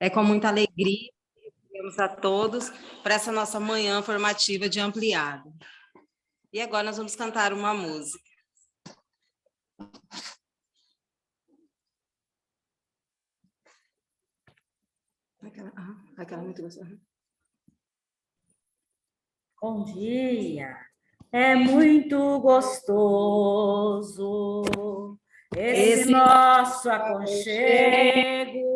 É com muita alegria que recebemos a todos para essa nossa manhã formativa de ampliado. E agora nós vamos cantar uma música. Aquela muito gostosa. Bom dia, é muito gostoso esse nosso aconchego,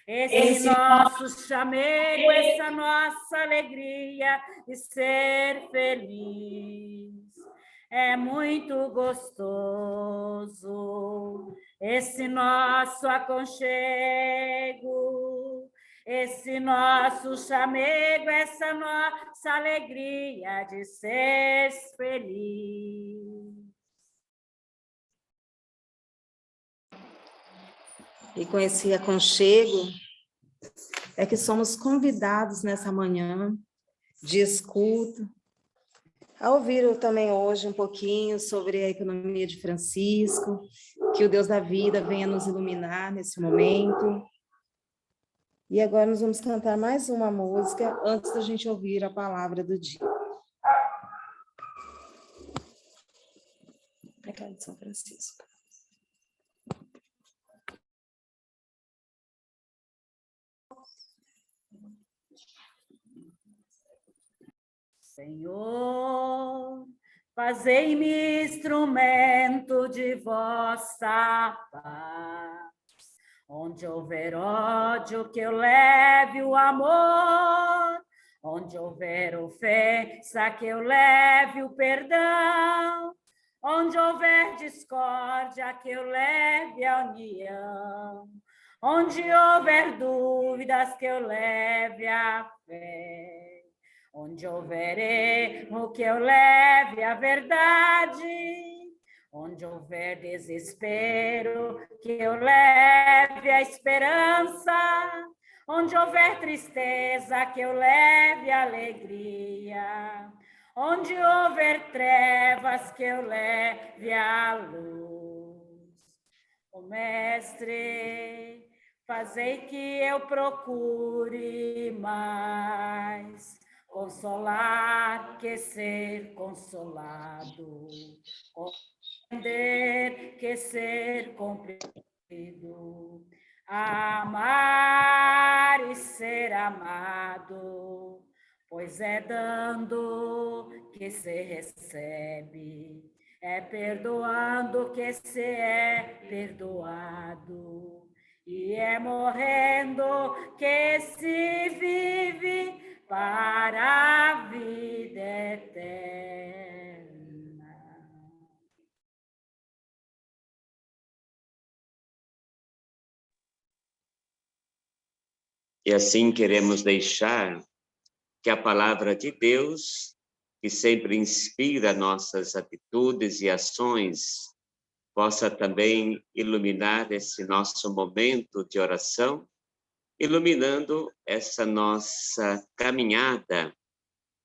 esse nosso chamego, essa nossa alegria de ser feliz. É muito gostoso esse nosso aconchego, esse nosso chamego, essa nossa alegria de ser feliz. E com esse aconchego é que somos convidados nessa manhã de escuta, a ouvir também hoje um pouquinho sobre a economia de Francisco, que o Deus da vida venha nos iluminar nesse momento. E agora nós vamos cantar mais uma música antes da gente ouvir a palavra do dia. Aquela de São Francisco. Senhor, fazei-me instrumento de vossa paz. Onde houver ódio, que eu leve o amor. Onde houver ofensa, que eu leve o perdão. Onde houver discórdia, que eu leve a união. Onde houver dúvidas, que eu leve a fé. Onde houver erro, que eu leve a verdade. Onde houver desespero, que eu leve a esperança. Onde houver tristeza, que eu leve a alegria. Onde houver trevas, que eu leve a luz. Ó Mestre, fazei que eu procure mais consolar que ser consolado, compreender que ser compreendido, amar e ser amado, pois é dando que se recebe, é perdoando que se é perdoado, e é morrendo que se vive para a vida eterna. E assim queremos deixar que a palavra de Deus, que sempre inspira nossas atitudes e ações, possa também iluminar esse nosso momento de oração, iluminando essa nossa caminhada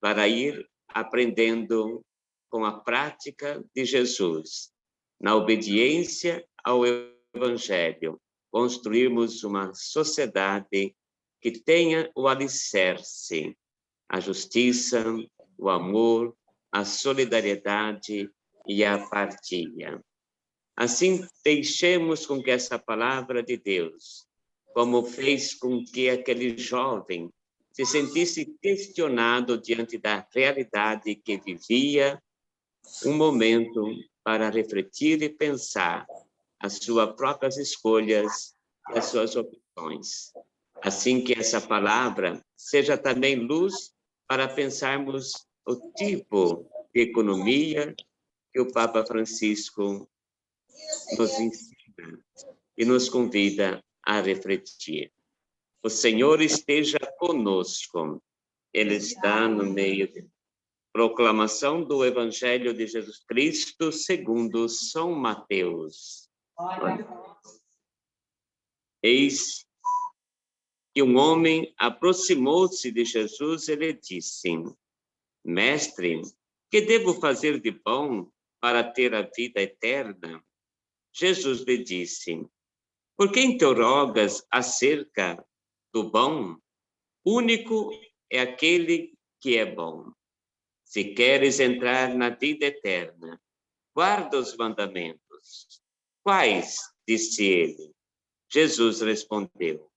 para ir aprendendo com a prática de Jesus, na obediência ao Evangelho, construirmos uma sociedade que tenha o alicerce, a justiça, o amor, a solidariedade e a partilha. Assim, deixemos com que essa palavra de Deus, como fez com que aquele jovem se sentisse questionado diante da realidade que vivia, um momento para refletir e pensar as suas próprias escolhas e as suas opções. Assim que essa palavra seja também luz para pensarmos o tipo de economia que o Papa Francisco nos ensina e nos convida a refletir. O Senhor esteja conosco, Ele está no meio de proclamação do Evangelho de Jesus Cristo segundo São Mateus. Eis que um homem aproximou-se de Jesus e lhe disse: Mestre, que devo fazer de bom para ter a vida eterna? Jesus lhe disse: Por que interrogas acerca do bom, único é aquele que é bom. Se queres entrar na vida eterna, guarda os mandamentos. Quais? Disse ele. Jesus respondeu: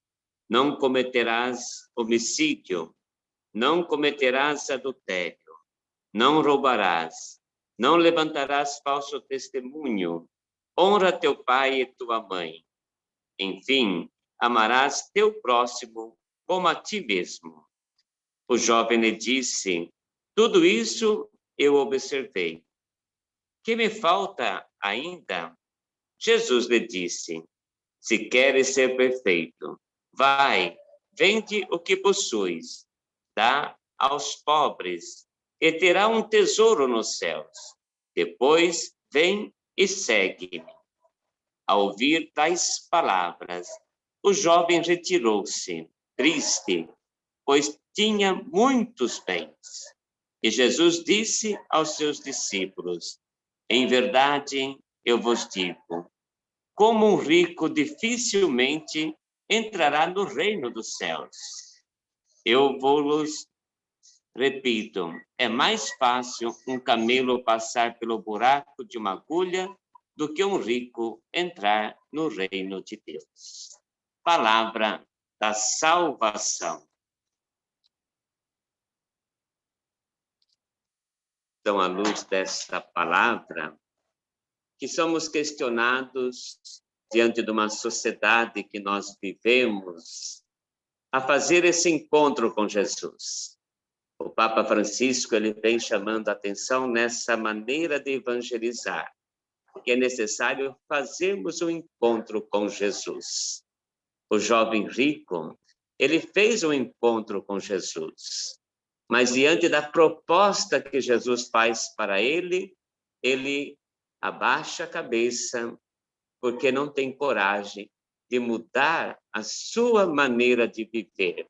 não cometerás homicídio, não cometerás adultério, não roubarás, não levantarás falso testemunho, honra teu pai e tua mãe. Enfim, amarás teu próximo como a ti mesmo. O jovem lhe disse: tudo isso eu observei. Que me falta ainda? Jesus lhe disse: se queres ser perfeito, vai, vende o que possuis, dá aos pobres, e terá um tesouro nos céus. Depois, vem e segue-me. Ao ouvir tais palavras, o jovem retirou-se, triste, pois tinha muitos bens. E Jesus disse aos seus discípulos: em verdade, eu vos digo, como um rico dificilmente entrará no reino dos céus. Eu vos repito, é mais fácil um camelo passar pelo buraco de uma agulha do que um rico entrar no reino de Deus. Palavra da salvação. Então, à luz desta palavra, que somos questionados diante de uma sociedade que nós vivemos, a fazer esse encontro com Jesus. O Papa Francisco, ele vem chamando a atenção nessa maneira de evangelizar, que é necessário fazermos um encontro com Jesus. O jovem rico, ele fez um encontro com Jesus, mas diante da proposta que Jesus faz para ele, ele abaixa a cabeça, porque não tem coragem de mudar a sua maneira de viver.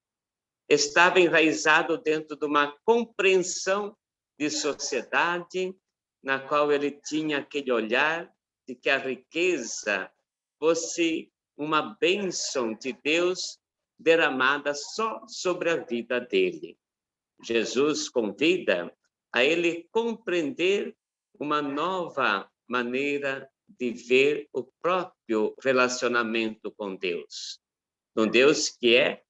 Estava enraizado dentro de uma compreensão de sociedade, na qual ele tinha aquele olhar de que a riqueza fosse uma bênção de Deus derramada só sobre a vida dele. Jesus convida a ele compreender uma nova maneira de ver o próprio relacionamento com Deus. Um Deus que é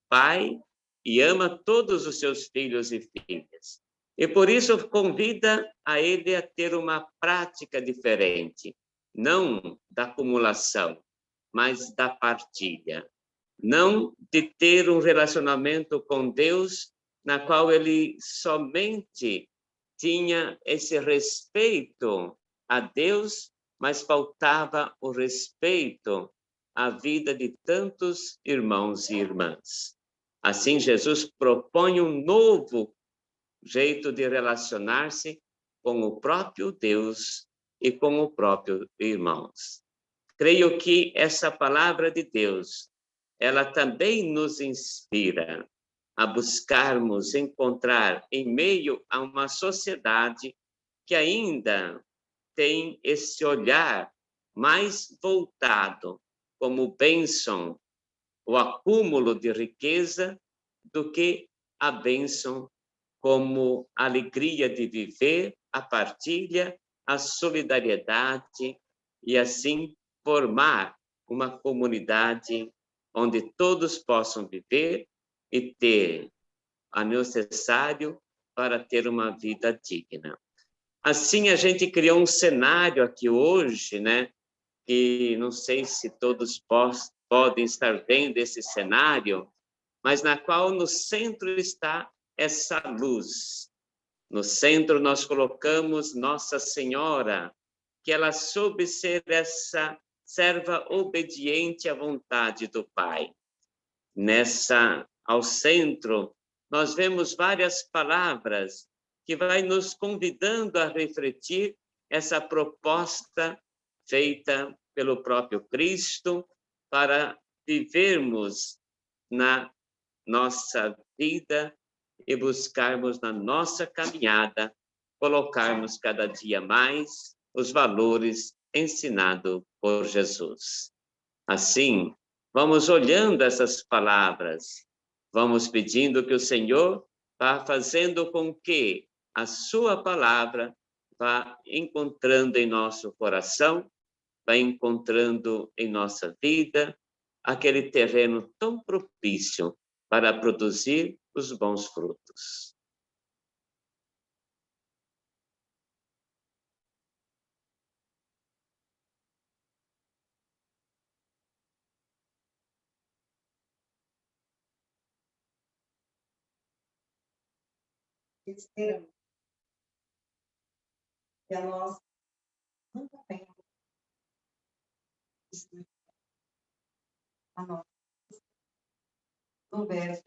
Pai e ama todos os seus filhos e filhas. E por isso convida a ele a ter uma prática diferente, não da acumulação, mas da partilha. Não de ter um relacionamento com Deus na qual ele somente tinha esse respeito a Deus, mas faltava o respeito à vida de tantos irmãos e irmãs. Assim, Jesus propõe um novo jeito de relacionar-se com o próprio Deus e com o próprio irmãos. Creio que essa palavra de Deus, ela também nos inspira a buscarmos encontrar em meio a uma sociedade que ainda tem esse olhar mais voltado como bênção, o acúmulo de riqueza, do que a bênção como alegria de viver, a partilha, a solidariedade e assim formar uma comunidade onde todos possam viver e ter o necessário para ter uma vida digna. Assim, a gente criou um cenário aqui hoje, né? E não sei se todos podem estar vendo esse cenário, mas na qual no centro está essa luz. No centro nós colocamos Nossa Senhora, que ela soube ser essa serva obediente à vontade do Pai. Ao centro, nós vemos várias palavras que vai nos convidando a refletir essa proposta feita pelo próprio Cristo para vivermos na nossa vida e buscarmos na nossa caminhada, colocarmos cada dia mais os valores ensinados por Jesus. Assim, Vamos olhando essas palavras, vamos pedindo que o Senhor vá fazendo com que a sua palavra vá encontrando em nosso coração, vá encontrando em nossa vida aquele terreno tão propício para produzir os bons frutos. Que a nossa nunca tem a nossa no verso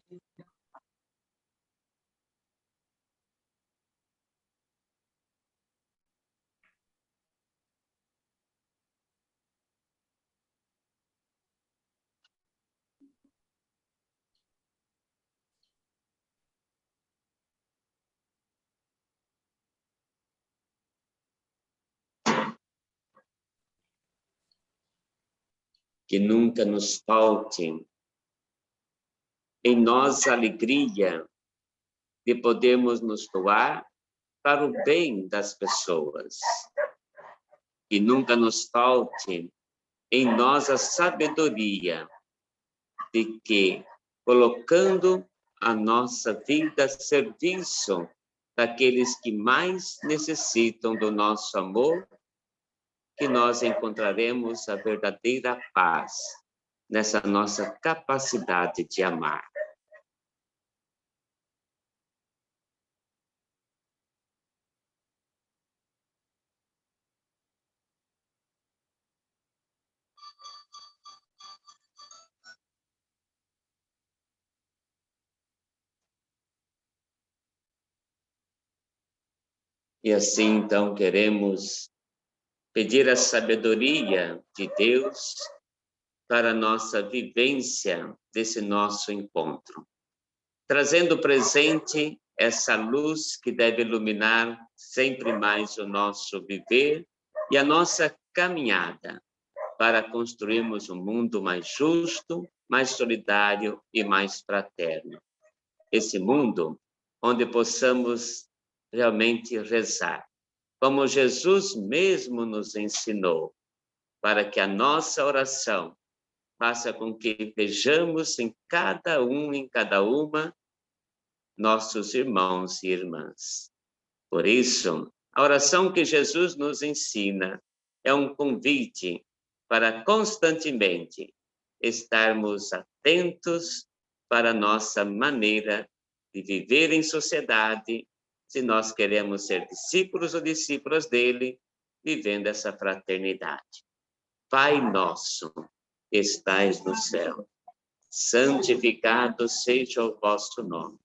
Que nunca nos falte em nós a alegria de podermos nos doar para o bem das pessoas. Que nunca nos falte em nós a sabedoria de que, colocando a nossa vida a serviço daqueles que mais necessitam do nosso amor, que nós encontraremos a verdadeira paz nessa nossa capacidade de amar. E assim, então, queremos pedir a sabedoria de Deus para a nossa vivência desse nosso encontro, trazendo presente essa luz que deve iluminar sempre mais o nosso viver e a nossa caminhada para construirmos um mundo mais justo, mais solidário e mais fraterno. Esse mundo onde possamos realmente rezar, como Jesus mesmo nos ensinou, para que a nossa oração faça com que vejamos em cada um, em cada uma, nossos irmãos e irmãs. Por isso, a oração que Jesus nos ensina é um convite para constantemente estarmos atentos para a nossa maneira de viver em sociedade, se nós queremos ser discípulos ou discípulas dele, vivendo essa fraternidade. Pai nosso, que estais no céu, santificado seja o vosso nome.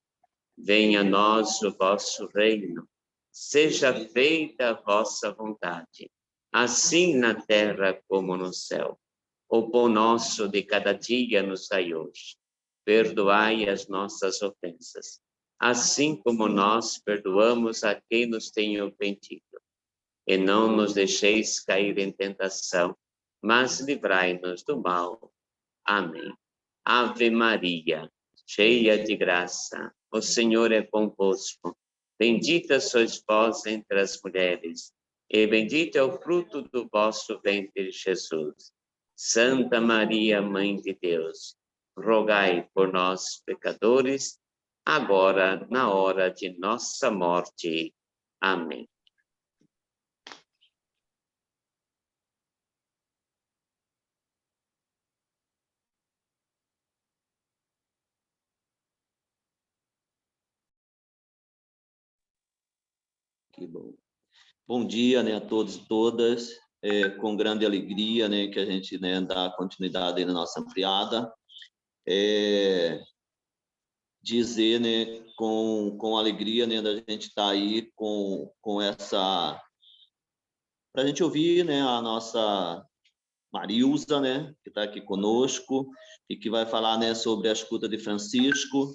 Venha a nós o vosso reino. Seja feita a vossa vontade, assim na terra como no céu. O pão nosso de cada dia nos dai hoje. Perdoai as nossas ofensas, assim como nós perdoamos a quem nos tem ofendido. E não nos deixeis cair em tentação, mas livrai-nos do mal. Amém. Ave Maria, cheia de graça, o Senhor é convosco. Bendita sois vós entre as mulheres, e bendito é o fruto do vosso ventre, Jesus. Santa Maria, Mãe de Deus, rogai por nós, pecadores, agora na hora de nossa morte. Amém. Que bom. Bom dia, né, a todos e todas. Com grande alegria, né, que a gente, né, dá continuidade aí na nossa ampliada. Dizer, né, com alegria, né, da gente estar aí com essa, para a gente ouvir, né, a nossa Marilza, né, que está aqui conosco e que vai falar, né, sobre a escuta de Francisco,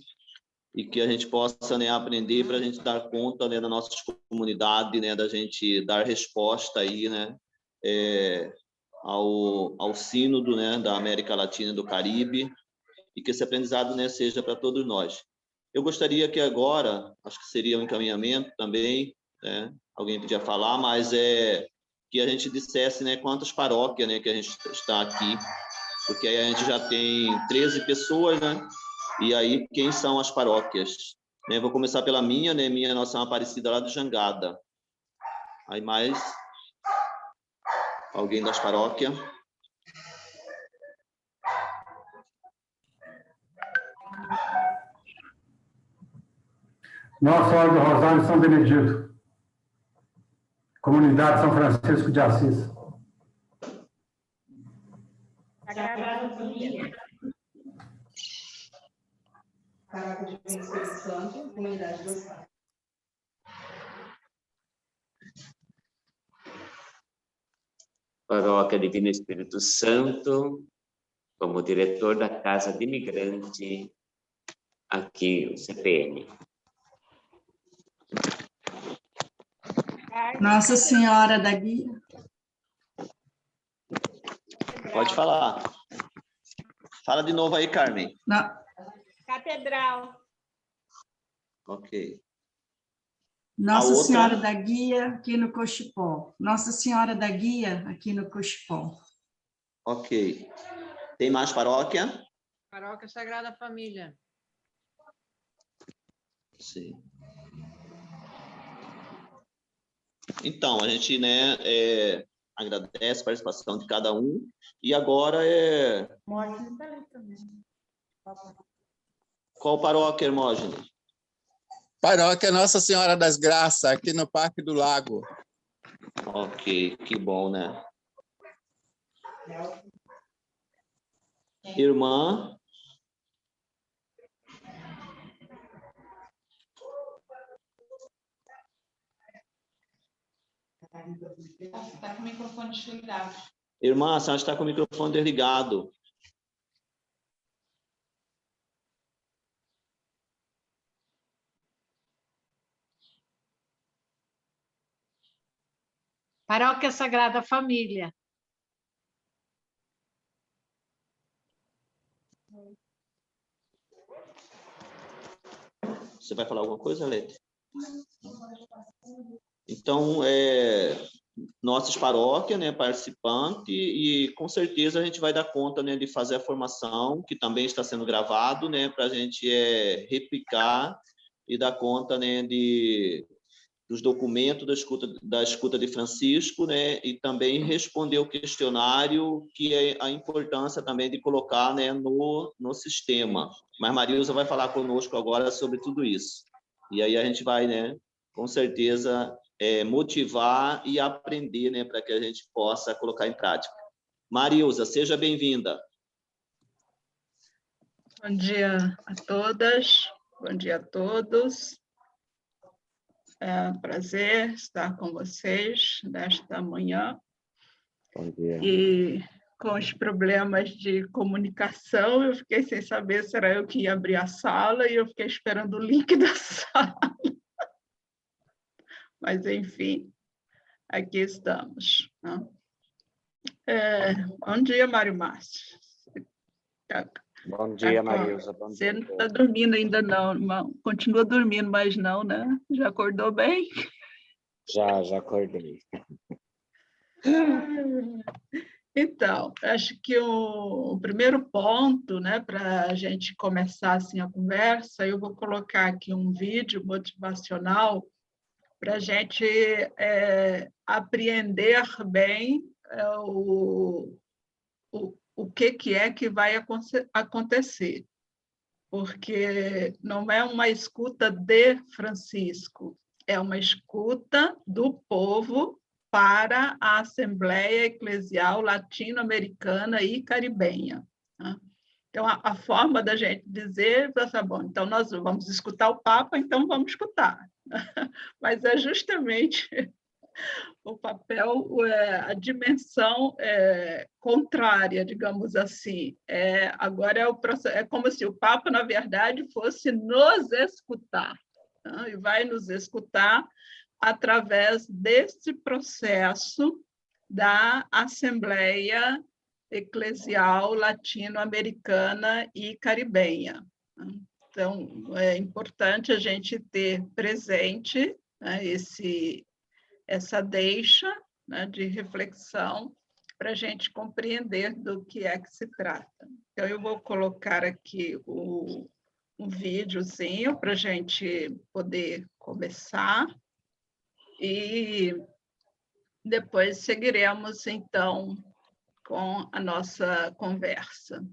e que a gente possa, né, aprender para a gente dar conta, né, da nossa comunidade, né, da gente dar resposta aí, né, ao sínodo, né, da América Latina e do Caribe, e que esse aprendizado, né, seja para todos nós. Eu gostaria que agora, acho que seria um encaminhamento também, né, alguém podia falar, mas que a gente dissesse, né, quantas paróquias, né, que a gente está aqui, porque aí a gente já tem 13 pessoas, né, e aí quem são as paróquias? Né, vou começar pela minha, né, minha Nossa Senhora Aparecida lá de Jangada. Aí mais alguém das paróquias? Nossa Senhora do Rosário São Benedito. Comunidade São Francisco de Assis. Sagrada Família. Paróquia de Espírito Santo, Comunidade dos Pais. Paróquia Divino Espírito Santo, como diretor da Casa de Imigrante, aqui o CPN. Nossa Senhora da Guia. Pode falar. Fala de novo aí, Carmen. Catedral. Ok. Nossa outra? Senhora da Guia, aqui no Cochipó. Nossa Senhora da Guia, aqui no Cochipó. Ok. Tem mais paróquia? Paróquia Sagrada Família. Sim. Então, a gente, né, agradece a participação de cada um. E agora Morte também. Qual paróquia, Hermógenes? Paróquia Nossa Senhora das Graças, aqui no Parque do Lago. Ok, que bom, né? Irmã? Está com o microfone desligado. Irmã, a senhora está com o microfone desligado. Paróquia Sagrada Família. Você vai falar alguma coisa, Lete? Então, nossas paróquias, né, participante, e com certeza a gente vai dar conta, né, de fazer a formação, que também está sendo gravado, né, para a gente replicar e dar conta, né, dos documentos da escuta de Francisco, né, e também responder o questionário, que é a importância também de colocar, né, no sistema. Mas Marilza vai falar conosco agora sobre tudo isso. E aí a gente vai, né, com certeza, motivar e aprender, né, para que a gente possa colocar em prática. Marilza, seja bem-vinda. Bom dia a todas, bom dia a todos. É um prazer estar com vocês nesta manhã. Bom dia. E com os problemas de comunicação, eu fiquei sem saber se era eu que ia abrir a sala e eu fiquei esperando o link da sala. Mas, enfim, aqui estamos. Né? Bom dia, Mário Márcio. Bom dia, Marilza. Bom Você dia. não está dormindo ainda, não, irmão. Continua dormindo, mas não, né? Já acordou bem? Já acordei. Então, acho que o primeiro ponto, né, para a gente começar assim, a conversa, eu vou colocar aqui um vídeo motivacional para a gente apreender bem o que é que vai acontecer. Porque não é uma escuta de Francisco, é uma escuta do povo para a Assembleia Eclesial Latino-Americana e Caribenha. Né? Então, a forma da gente dizer, bom, então nós vamos escutar o Papa, então vamos escutar. Mas é justamente o papel, a dimensão contrária, digamos assim. Agora é como se o Papa, na verdade, fosse nos escutar, né? E vai nos escutar através desse processo da Assembleia Eclesial Latino-Americana e Caribenha. Então, é importante a gente ter presente, né, essa deixa, né, de reflexão para a gente compreender do que é que se trata. Então, eu vou colocar aqui um videozinho para a gente poder começar e depois seguiremos, então, com a nossa conversa.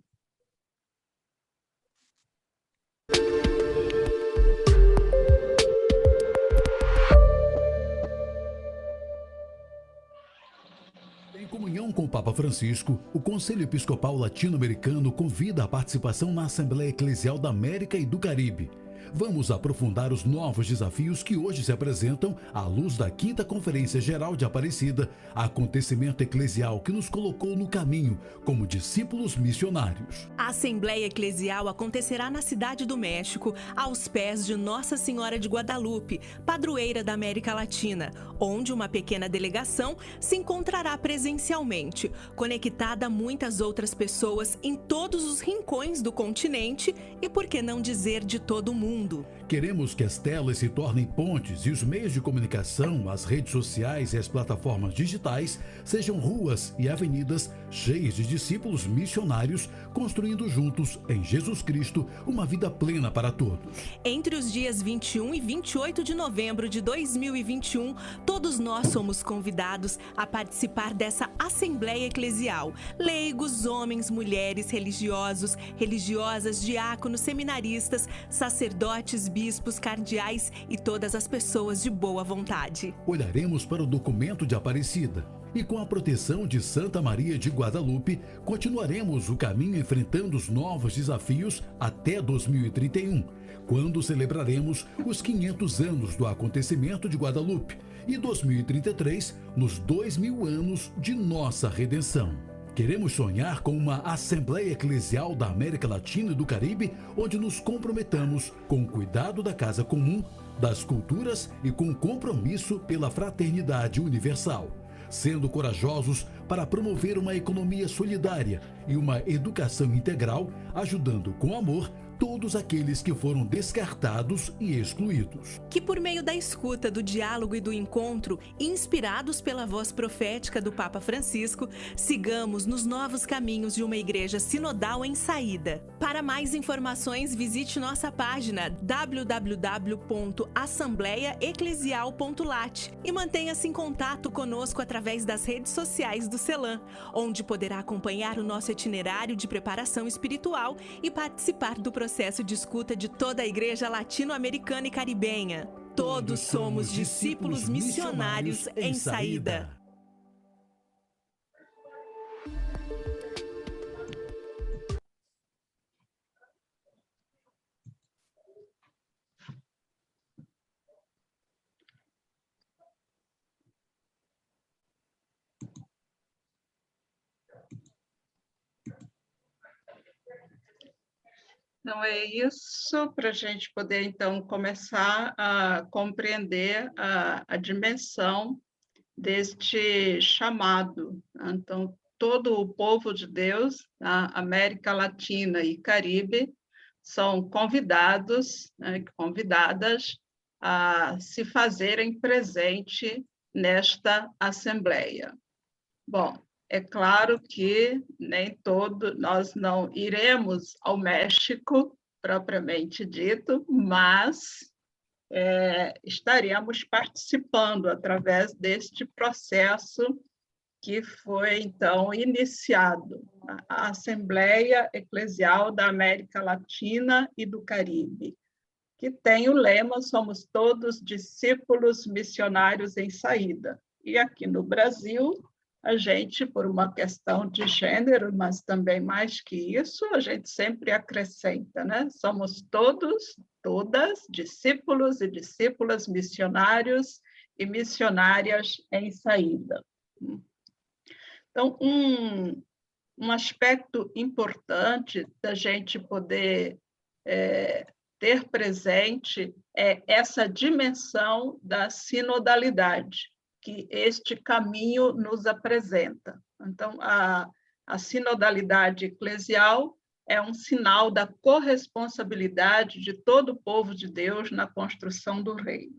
Em comunhão com o Papa Francisco, o Conselho Episcopal Latino-Americano convida a participação na Assembleia Eclesial da América e do Caribe. Vamos aprofundar os novos desafios que hoje se apresentam à luz da 5ª Conferência Geral de Aparecida, acontecimento eclesial que nos colocou no caminho como discípulos missionários. A Assembleia Eclesial acontecerá na Cidade do México, aos pés de Nossa Senhora de Guadalupe, padroeira da América Latina, onde uma pequena delegação se encontrará presencialmente, conectada a muitas outras pessoas em todos os rincões do continente e, por que não dizer, de todo o mundo. Queremos que as telas se tornem pontes e os meios de comunicação, as redes sociais e as plataformas digitais sejam ruas e avenidas cheias de discípulos missionários, construindo juntos, em Jesus Cristo, uma vida plena para todos. Entre os dias 21 e 28 de novembro de 2021, todos nós somos convidados a participar dessa Assembleia Eclesial. Leigos, homens, mulheres, religiosos, religiosas, diáconos, seminaristas, sacerdotes, bispos, cardeais e todas as pessoas de boa vontade. Olharemos para o documento de Aparecida e, com a proteção de Santa Maria de Guadalupe, continuaremos o caminho enfrentando os novos desafios até 2031, quando celebraremos os 500 anos do acontecimento de Guadalupe e 2033, nos 2000 anos de nossa redenção. Queremos sonhar com uma Assembleia Eclesial da América Latina e do Caribe, onde nos comprometamos com o cuidado da casa comum, das culturas e com o compromisso pela fraternidade universal, sendo corajosos para promover uma economia solidária e uma educação integral, ajudando com amor todos aqueles que foram descartados e excluídos. Que por meio da escuta, do diálogo e do encontro, inspirados pela voz profética do Papa Francisco, sigamos nos novos caminhos de uma igreja sinodal em saída. Para mais informações, visite nossa página www.assembleiaeclesial.lat e mantenha-se em contato conosco através das redes sociais do CELAM, onde poderá acompanhar o nosso itinerário de preparação espiritual e participar do processo de escuta de toda a Igreja Latino-Americana e Caribenha. Todos somos discípulos missionários em saída. Então, é isso para a gente poder, então, começar a compreender a dimensão deste chamado. Então, todo o povo de Deus, a América Latina e Caribe, são convidados, né, convidadas a se fazerem presente nesta Assembleia. Bom, é claro que nem nós não iremos ao México, propriamente dito, mas estaremos participando através deste processo que foi, então, iniciado, a Assembleia Eclesial da América Latina e do Caribe, que tem o lema "Somos todos discípulos missionários em saída". E aqui no Brasil, a gente, por uma questão de gênero, mas também mais que isso, a gente sempre acrescenta, né? Somos todas discípulos e discípulas missionários e missionárias em saída. Então, um aspecto importante da gente poder ter presente é essa dimensão da sinodalidade, que este caminho nos apresenta. Então, a sinodalidade eclesial é um sinal da corresponsabilidade de todo o povo de Deus na construção do reino.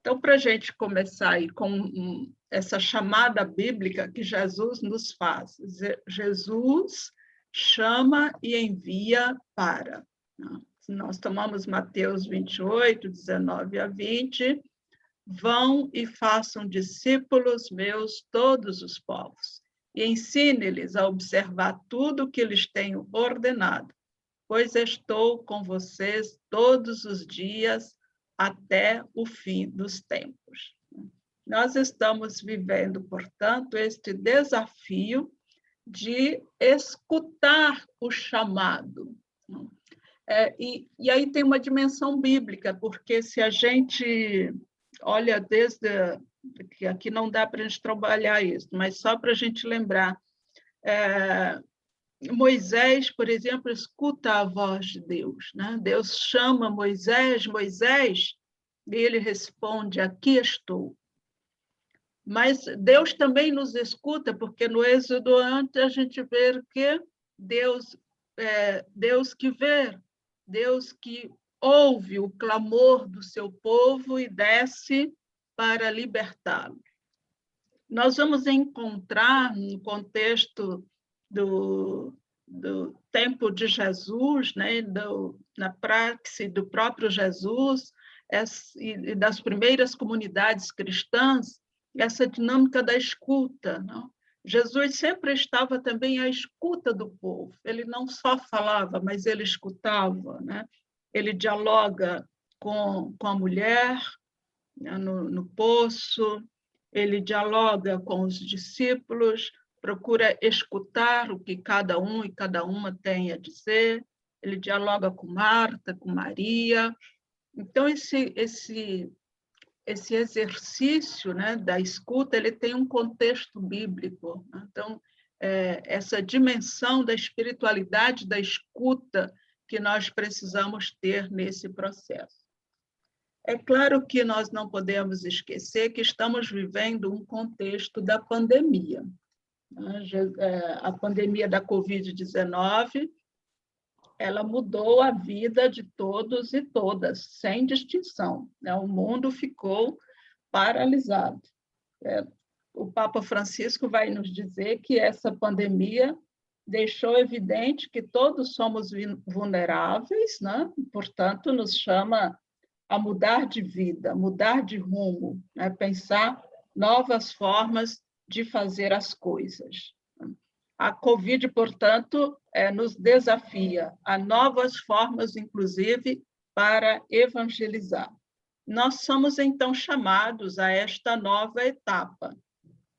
Então, para a gente começar aí com essa chamada bíblica que Jesus nos faz, Jesus chama e envia para. Nós tomamos Mateus 28, 19 a 20, vão e façam discípulos meus todos os povos, e ensine-lhes a observar tudo o que lhes tenho ordenado, pois estou com vocês todos os dias até o fim dos tempos. Nós estamos vivendo, portanto, este desafio de escutar o chamado. E aí tem uma dimensão bíblica, porque se a gente olha desde... que aqui não dá para a gente trabalhar isso, mas só para a gente lembrar, Moisés, por exemplo, escuta a voz de Deus, né? Deus chama Moisés, Moisés, e ele responde, aqui estou. Mas Deus também nos escuta, porque no Êxodo antes a gente vê que Deus que vê, Deus que ouve o clamor do seu povo e desce para libertá-lo. Nós vamos encontrar, no contexto do tempo de Jesus, né, na praxe do próprio Jesus, e das primeiras comunidades cristãs, essa dinâmica da escuta. Não? Jesus sempre estava também à escuta do povo. Ele não só falava, mas ele escutava. Né? Ele dialoga com a mulher, no poço, ele dialoga com os discípulos, procura escutar o que cada um e cada uma tem a dizer, ele dialoga com Marta, com Maria. Então, esse exercício, né, da escuta, ele tem um contexto bíblico. Então, essa dimensão da espiritualidade da escuta que nós precisamos ter nesse processo. É claro que nós não podemos esquecer que estamos vivendo um contexto da pandemia. A pandemia da Covid-19, ela mudou a vida de todos e todas, sem distinção. O mundo ficou paralisado. O Papa Francisco vai nos dizer que essa pandemia deixou evidente que todos somos vulneráveis, né? Portanto, nos chama a mudar de vida, mudar de rumo, né? Pensar novas formas de fazer as coisas. A Covid, portanto, nos desafia a novas formas, inclusive, para evangelizar. Nós somos, então, chamados a esta nova etapa.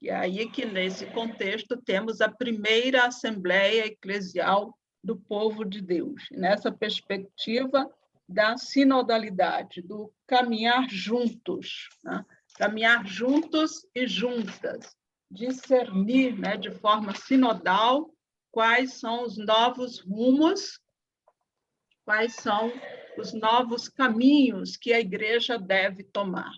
E aí que, nesse contexto, temos a primeira Assembleia Eclesial do povo de Deus. Nessa perspectiva da sinodalidade, do caminhar juntos, né? Caminhar juntos e juntas, discernir, né, de forma sinodal quais são os novos rumos, quais são os novos caminhos que a igreja deve tomar.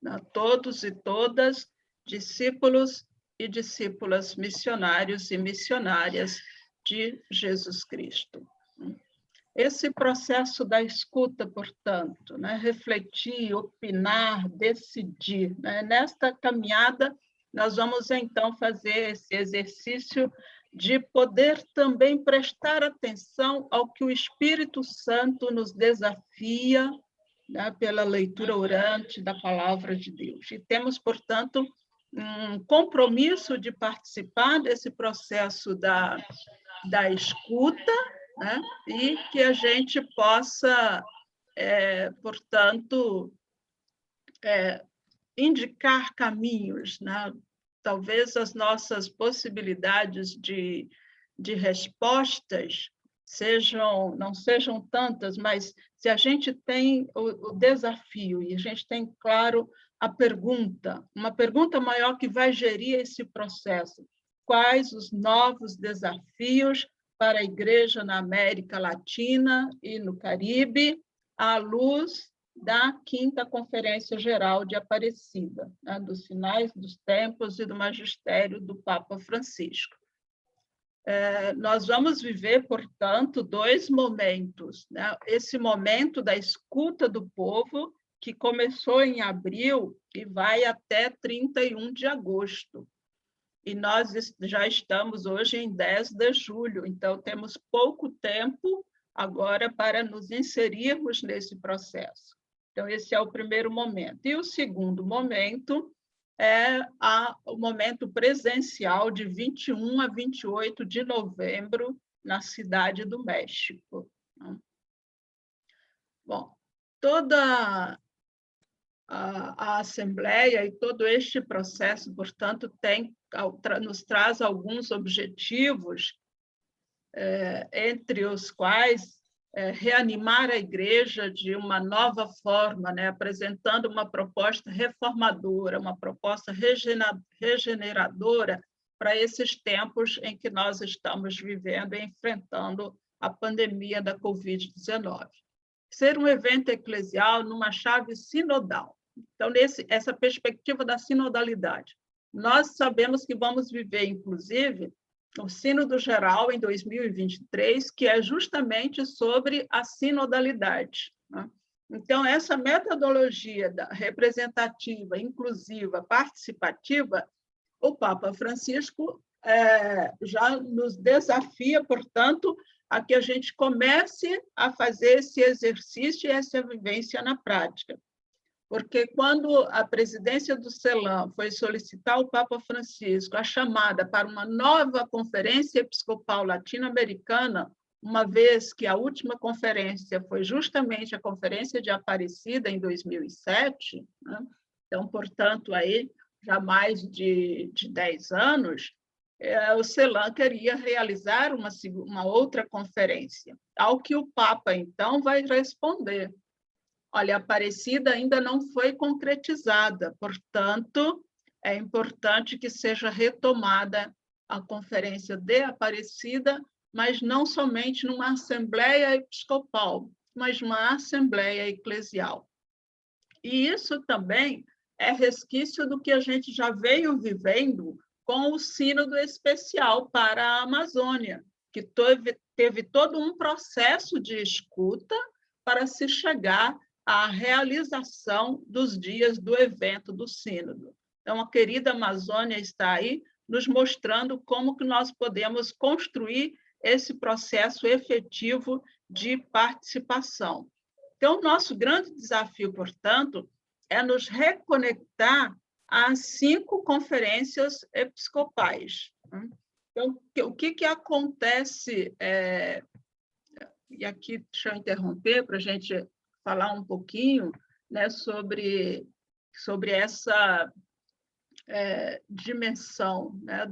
Né? Todos e todas, discípulos e discípulas, missionários e missionárias de Jesus Cristo. Esse processo da escuta, portanto, né, refletir, opinar, decidir, né? Nesta caminhada, nós vamos, então, fazer esse exercício de poder também prestar atenção ao que o Espírito Santo nos desafia, né, pela leitura orante da Palavra de Deus. E temos, portanto, um compromisso de participar desse processo da escuta, né, e que a gente possa, portanto, indicar caminhos, né? Talvez as nossas possibilidades de respostas não sejam tantas, mas se a gente tem o desafio e a gente tem, claro, a pergunta, uma pergunta maior que vai gerir esse processo: quais os novos desafios para a igreja na América Latina e no Caribe, à luz da 5ª Conferência Geral de Aparecida, né, dos Sinais, dos Tempos e do Magistério do Papa Francisco. Nós vamos viver, portanto, 2 momentos, né? Esse momento da escuta do povo, que começou em abril e vai até 31 de agosto. E nós já estamos hoje em 10 de julho, então temos pouco tempo agora para nos inserirmos nesse processo. Então, esse é o primeiro momento. E o segundo momento é o momento presencial de 21 a 28 de novembro, na Cidade do México. Bom, toda a Assembleia e todo este processo, portanto, nos traz alguns objetivos, entre os quais reanimar a Igreja de uma nova forma, né? Apresentando uma proposta reformadora, uma proposta regeneradora para esses tempos em que nós estamos vivendo e enfrentando a pandemia da Covid-19. Ser um evento eclesial numa chave sinodal. Então, essa perspectiva da sinodalidade. Nós sabemos que vamos viver, inclusive, o Sínodo Geral em 2023, que é justamente sobre a sinodalidade, né? Então, essa metodologia representativa, inclusiva, participativa, o Papa Francisco já nos desafia, portanto, a que a gente comece a fazer esse exercício e essa vivência na prática. Porque quando a presidência do CELAM foi solicitar ao Papa Francisco a chamada para uma nova conferência episcopal latino-americana, uma vez que a última conferência foi justamente a Conferência de Aparecida, em 2007, né? Então, portanto, aí, já mais de 10 anos, o CELAM queria realizar uma outra conferência, ao que o Papa, então, vai responder: olha, Aparecida ainda não foi concretizada, portanto, é importante que seja retomada a Conferência de Aparecida, mas não somente numa Assembleia Episcopal, mas numa Assembleia Eclesial. E isso também é resquício do que a gente já veio vivendo com o Sínodo Especial para a Amazônia, que teve todo um processo de escuta para se chegar à realização dos dias do evento do Sínodo. Então, a querida Amazônia está aí nos mostrando como que nós podemos construir esse processo efetivo de participação. Então, o nosso grande desafio, portanto, é nos reconectar às 5 conferências episcopais. Então, o que acontece? E aqui, deixa eu interromper para a gente falar um pouquinho, né, sobre essa dimensão, né,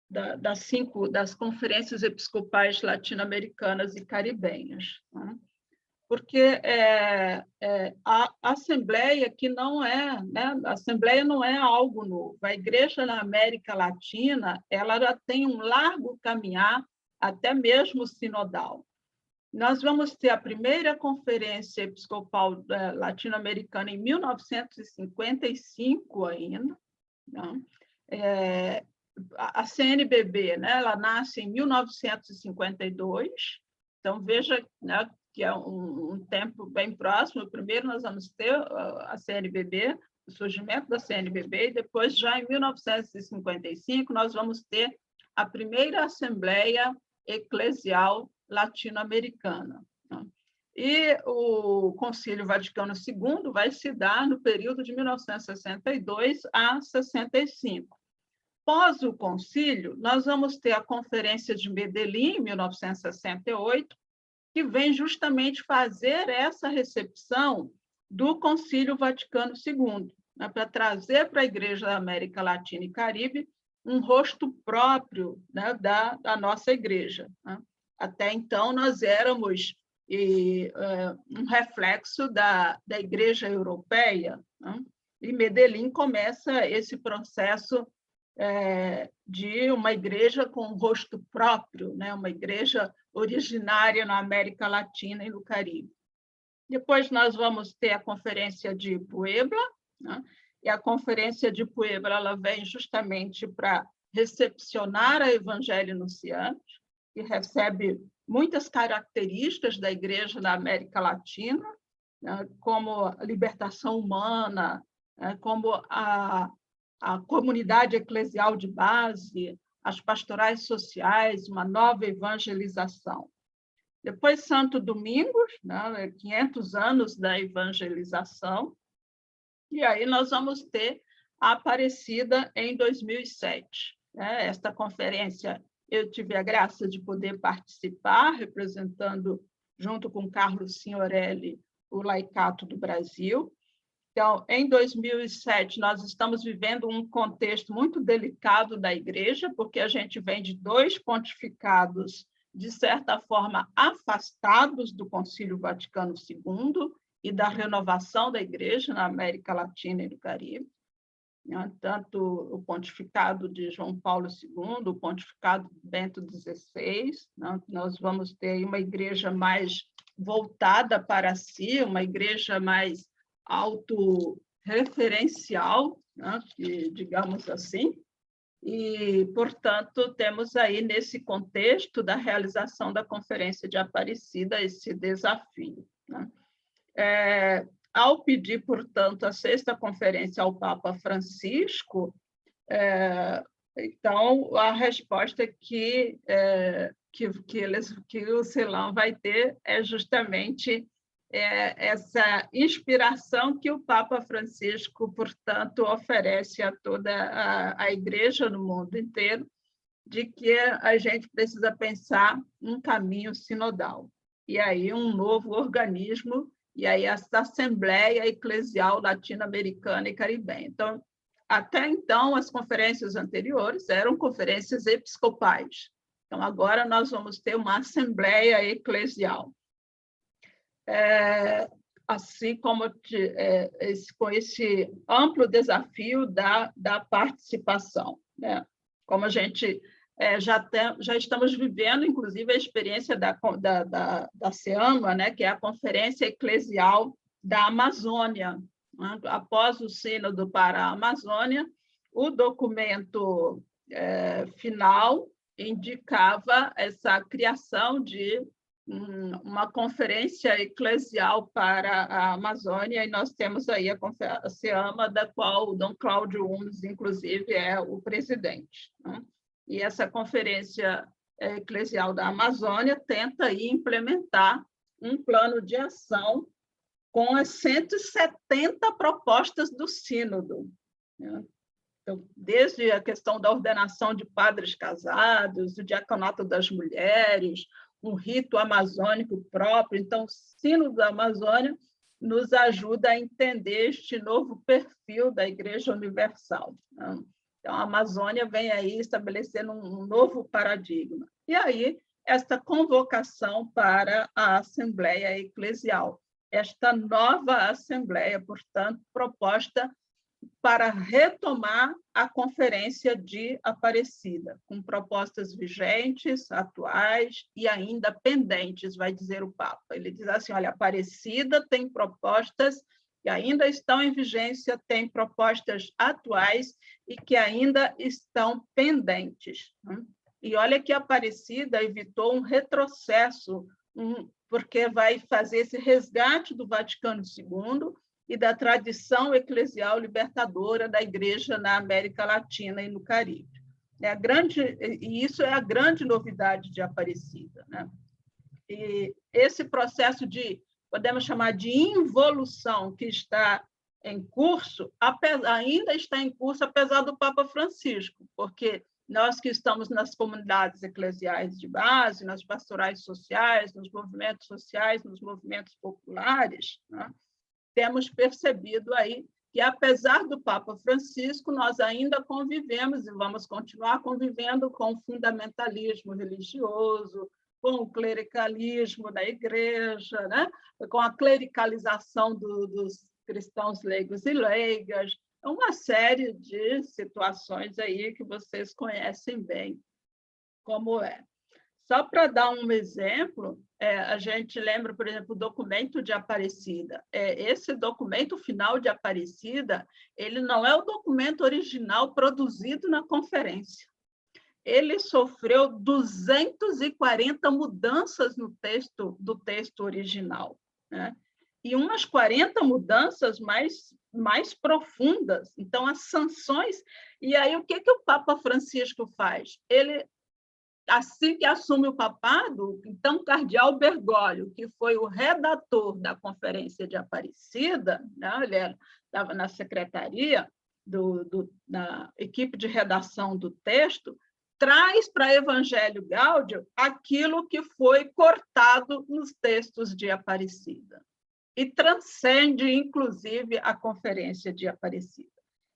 das conferências episcopais latino-americanas e caribenhas, né? Porque a Assembleia que não né, a Assembleia não é algo novo. A Igreja na América Latina, ela já tem um largo caminhar, até mesmo sinodal. Nós vamos ter a primeira conferência episcopal latino-americana em 1955 ainda, né? A CNBB, né, ela nasce em 1952, então veja, né, que é um tempo bem próximo. Primeiro nós vamos ter a CNBB, o surgimento da CNBB, e depois, já em 1955, nós vamos ter a primeira Assembleia Eclesial Latino-Americana. E o Concílio Vaticano II vai se dar no período de 1962 a 65. Pós o concílio, nós vamos ter a Conferência de Medellín, em 1968, que vem justamente fazer essa recepção do Concílio Vaticano II, né, para trazer para a Igreja da América Latina e Caribe um rosto próprio, né, da nossa Igreja, né? Até então, nós éramos um reflexo da Igreja Europeia, né? E Medellín começa esse processo de uma igreja com um rosto próprio, né? Uma igreja originária na América Latina e no Caribe. Depois nós vamos ter a Conferência de Puebla, né? E a Conferência de Puebla ela vem justamente para recepcionar a Evangelho Anunciante, que recebe muitas características da Igreja na América Latina, né? Como a libertação humana, né? Como a comunidade eclesial de base, as pastorais sociais, uma nova evangelização. Depois, Santo Domingos, né, 500 anos da evangelização, e aí nós vamos ter a Aparecida em 2007. Né? Esta conferência eu tive a graça de poder participar, representando, junto com Carlos Signorelli, o Laicato do Brasil. Então, em 2007, nós estamos vivendo um contexto muito delicado da Igreja, porque a gente vem de 2 pontificados, de certa forma, afastados do Concílio Vaticano II e da renovação da Igreja na América Latina e no Caribe. Tanto o pontificado de João Paulo II, o pontificado de Bento XVI, nós vamos ter uma igreja mais voltada para si, uma igreja mais autorreferencial, né, digamos assim, e, portanto, temos aí, nesse contexto da realização da Conferência de Aparecida, esse desafio. Né? Ao pedir, portanto, a 6ª Conferência ao Papa Francisco, então, a resposta que o CELAM vai ter é justamente essa inspiração que o Papa Francisco, portanto, oferece a toda a Igreja no mundo inteiro, de que a gente precisa pensar um caminho sinodal. E aí um novo organismo, e aí essa Assembleia Eclesial Latino-Americana e Caribenha. Então, até então, as conferências anteriores eram conferências episcopais. Então, agora nós vamos ter uma Assembleia Eclesial. Assim como com esse amplo desafio da participação. Né? Como a gente já estamos vivendo, inclusive, a experiência da SEAMA, né? Que é a Conferência Eclesial da Amazônia. Né? Após o Sínodo para a Amazônia, o documento final indicava essa criação de uma conferência eclesial para a Amazônia, e nós temos aí a SEAMA, da qual o Dom Cláudio Umes, inclusive, é o presidente. Né? E essa conferência eclesial da Amazônia tenta aí implementar um plano de ação com as 170 propostas do Sínodo. Né? Então, desde a questão da ordenação de padres casados, o diaconato das mulheres, um rito amazônico próprio. Então, o Sínodo da Amazônia nos ajuda a entender este novo perfil da Igreja Universal. Né? Então, a Amazônia vem aí estabelecendo um novo paradigma. E aí, esta convocação para a Assembleia Eclesial, esta nova Assembleia, portanto, proposta para retomar a Conferência de Aparecida, com propostas vigentes, atuais e ainda pendentes, vai dizer o Papa. Ele diz assim, olha, Aparecida tem propostas que ainda estão em vigência, tem propostas atuais e que ainda estão pendentes. E olha que Aparecida evitou um retrocesso, porque vai fazer esse resgate do Vaticano II e da tradição eclesial libertadora da Igreja na América Latina e no Caribe. E isso é a grande novidade de Aparecida. Né? E esse processo podemos chamar de involução que está em curso, ainda está em curso, apesar do Papa Francisco, porque nós que estamos nas comunidades eclesiais de base, nas pastorais sociais, nos movimentos sociais, nos movimentos populares, né? Temos percebido aí que, apesar do Papa Francisco, nós ainda convivemos e vamos continuar convivendo com o fundamentalismo religioso, com o clericalismo da Igreja, né? Com a clericalização dos cristãos leigos e leigas, uma série de situações aí que vocês conhecem bem como é. Só para dar um exemplo, a gente lembra, por exemplo, o documento de Aparecida. Esse documento final de Aparecida, ele não é o documento original produzido na conferência. Ele sofreu 240 mudanças no texto do texto original, né? E umas 40 mudanças mais profundas. Então, as sanções... E aí, o que o Papa Francisco faz? Ele, assim que assume o papado, então, cardeal Bergoglio, que foi o redator da Conferência de Aparecida, né? Ele estava na secretaria da equipe de redação do texto, traz para Evangelho Gáudio aquilo que foi cortado nos textos de Aparecida e transcende, inclusive, a Conferência de Aparecida.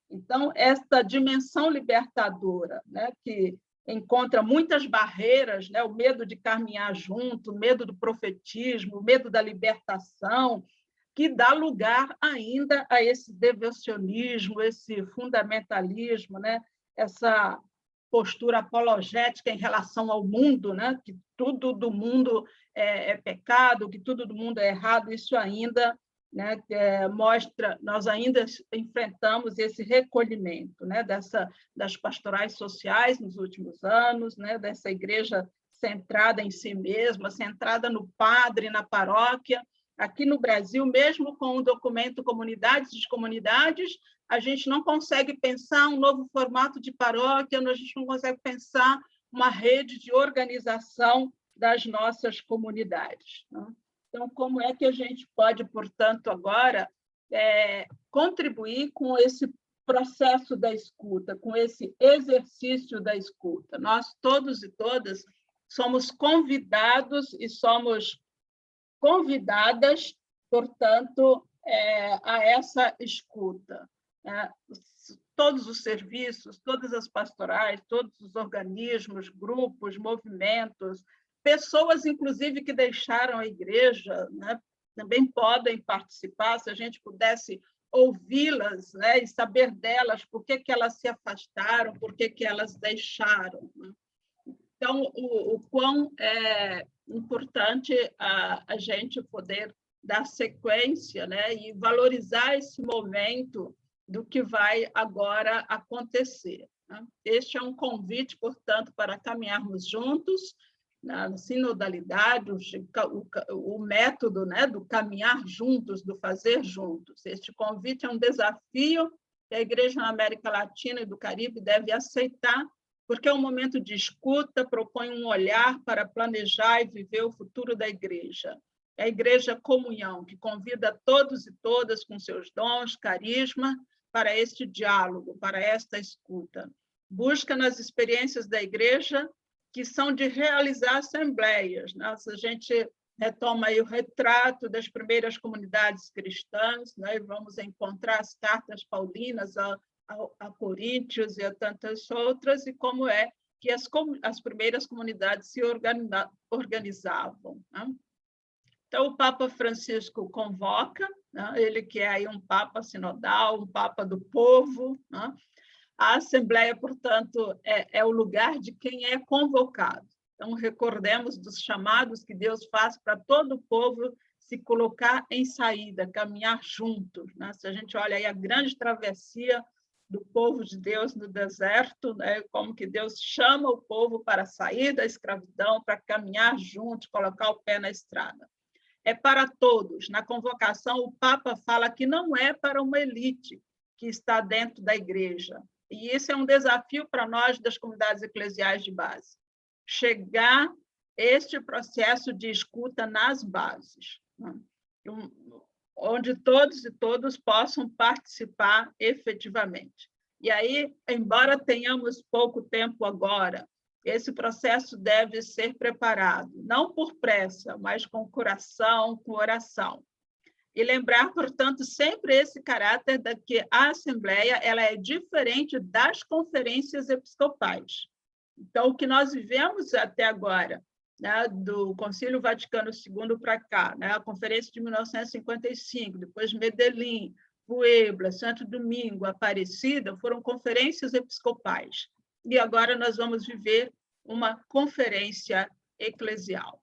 Então, esta dimensão libertadora, né, que encontra muitas barreiras, né, o medo de caminhar junto, o medo do profetismo, o medo da libertação, que dá lugar ainda a esse devocionismo, esse fundamentalismo, né, essa postura apologética em relação ao mundo, né, que tudo do mundo é pecado, que tudo do mundo é errado. Isso ainda, né, mostra, nós ainda enfrentamos esse recolhimento, né, das pastorais sociais nos últimos anos, né, dessa igreja centrada em si mesma, centrada no padre, na paróquia. Aqui no Brasil, mesmo com o documento Comunidades de Comunidades, a gente não consegue pensar um novo formato de paróquia, a gente não consegue pensar uma rede de organização das nossas comunidades, né? Então, como é que a gente pode, portanto, agora contribuir com esse processo da escuta, com esse exercício da escuta? Nós, todos e todas, somos convidados e somos convidadas, portanto, a essa escuta. Todos os serviços, todas as pastorais, todos os organismos, grupos, movimentos, pessoas, inclusive, que deixaram a igreja, né, também podem participar, se a gente pudesse ouvi-las, né, e saber delas, por que elas se afastaram, por que elas deixaram, né? Então, o quão é importante a gente poder dar sequência, né, e valorizar esse momento do que vai agora acontecer, né? Este é um convite, portanto, para caminharmos juntos na sinodalidade, o método, né, do caminhar juntos, do fazer juntos. Este convite é um desafio que a Igreja na América Latina e do Caribe deve aceitar, porque é um momento de escuta, propõe um olhar para planejar e viver o futuro da Igreja. É a Igreja Comunhão, que convida todos e todas com seus dons, carisma, para este diálogo, para esta escuta. Busca nas experiências da Igreja, que são de realizar assembleias, né? Se a gente retoma aí o retrato das primeiras comunidades cristãs, né? E vamos encontrar as cartas paulinas a Coríntios e a tantas outras, e como é que as primeiras comunidades se organizavam, né? Então, o Papa Francisco convoca, né? Ele que é aí um Papa sinodal, um Papa do povo, né? A Assembleia, portanto, é o lugar de quem é convocado. Então, recordemos dos chamados que Deus faz para todo o povo se colocar em saída, caminhar juntos, né? Se a gente olha aí a grande travessia do povo de Deus no deserto, né? Como que Deus chama o povo para sair da escravidão, para caminhar juntos, colocar o pé na estrada. É para todos. Na convocação, o Papa fala que não é para uma elite que está dentro da igreja. E isso é um desafio para nós das comunidades eclesiais de base. Chegar este processo de escuta nas bases, né? Onde todos e todas possam participar efetivamente. E aí, embora tenhamos pouco tempo agora, esse processo deve ser preparado, não por pressa, mas com coração, com oração. E lembrar, portanto, sempre esse caráter de que a Assembleia ela é diferente das conferências episcopais. Então, o que nós vivemos até agora, né, do Concílio Vaticano II para cá, né, a Conferência de 1955, depois Medellín, Puebla, Santo Domingo, Aparecida, foram conferências episcopais. E agora nós vamos viver uma conferência eclesial.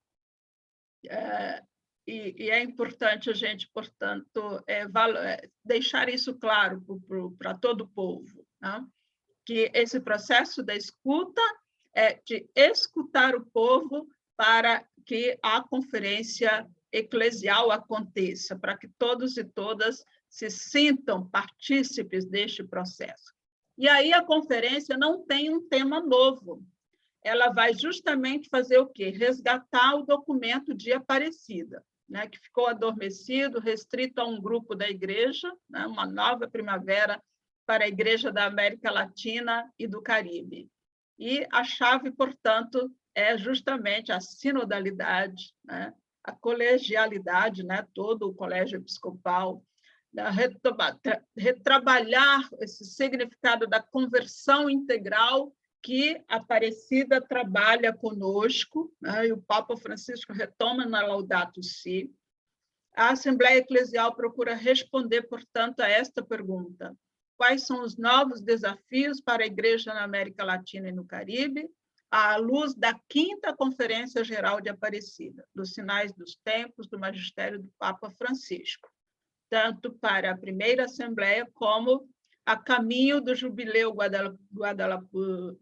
E é importante a gente, portanto, deixar isso claro para todo o povo, né? Que esse processo da escuta é de escutar o povo para que a conferência eclesial aconteça, para que todos e todas se sintam partícipes deste processo. E aí a conferência não tem um tema novo. Ela vai justamente fazer o quê? Resgatar o documento de Aparecida, né, que ficou adormecido, restrito a um grupo da igreja, né, uma nova primavera para a Igreja da América Latina e do Caribe. E a chave, portanto, é justamente a sinodalidade, né, a colegialidade, né, todo o colégio episcopal, retrabalhar esse significado da conversão integral que Aparecida trabalha conosco, né, e o Papa Francisco retoma na Laudato Si. A Assembleia Eclesial procura responder, portanto, a esta pergunta: quais são os novos desafios para a Igreja na América Latina e no Caribe, à luz da 5ª Conferência Geral de Aparecida, dos Sinais dos Tempos, do Magistério do Papa Francisco, tanto para a primeira Assembleia como a caminho do Jubileu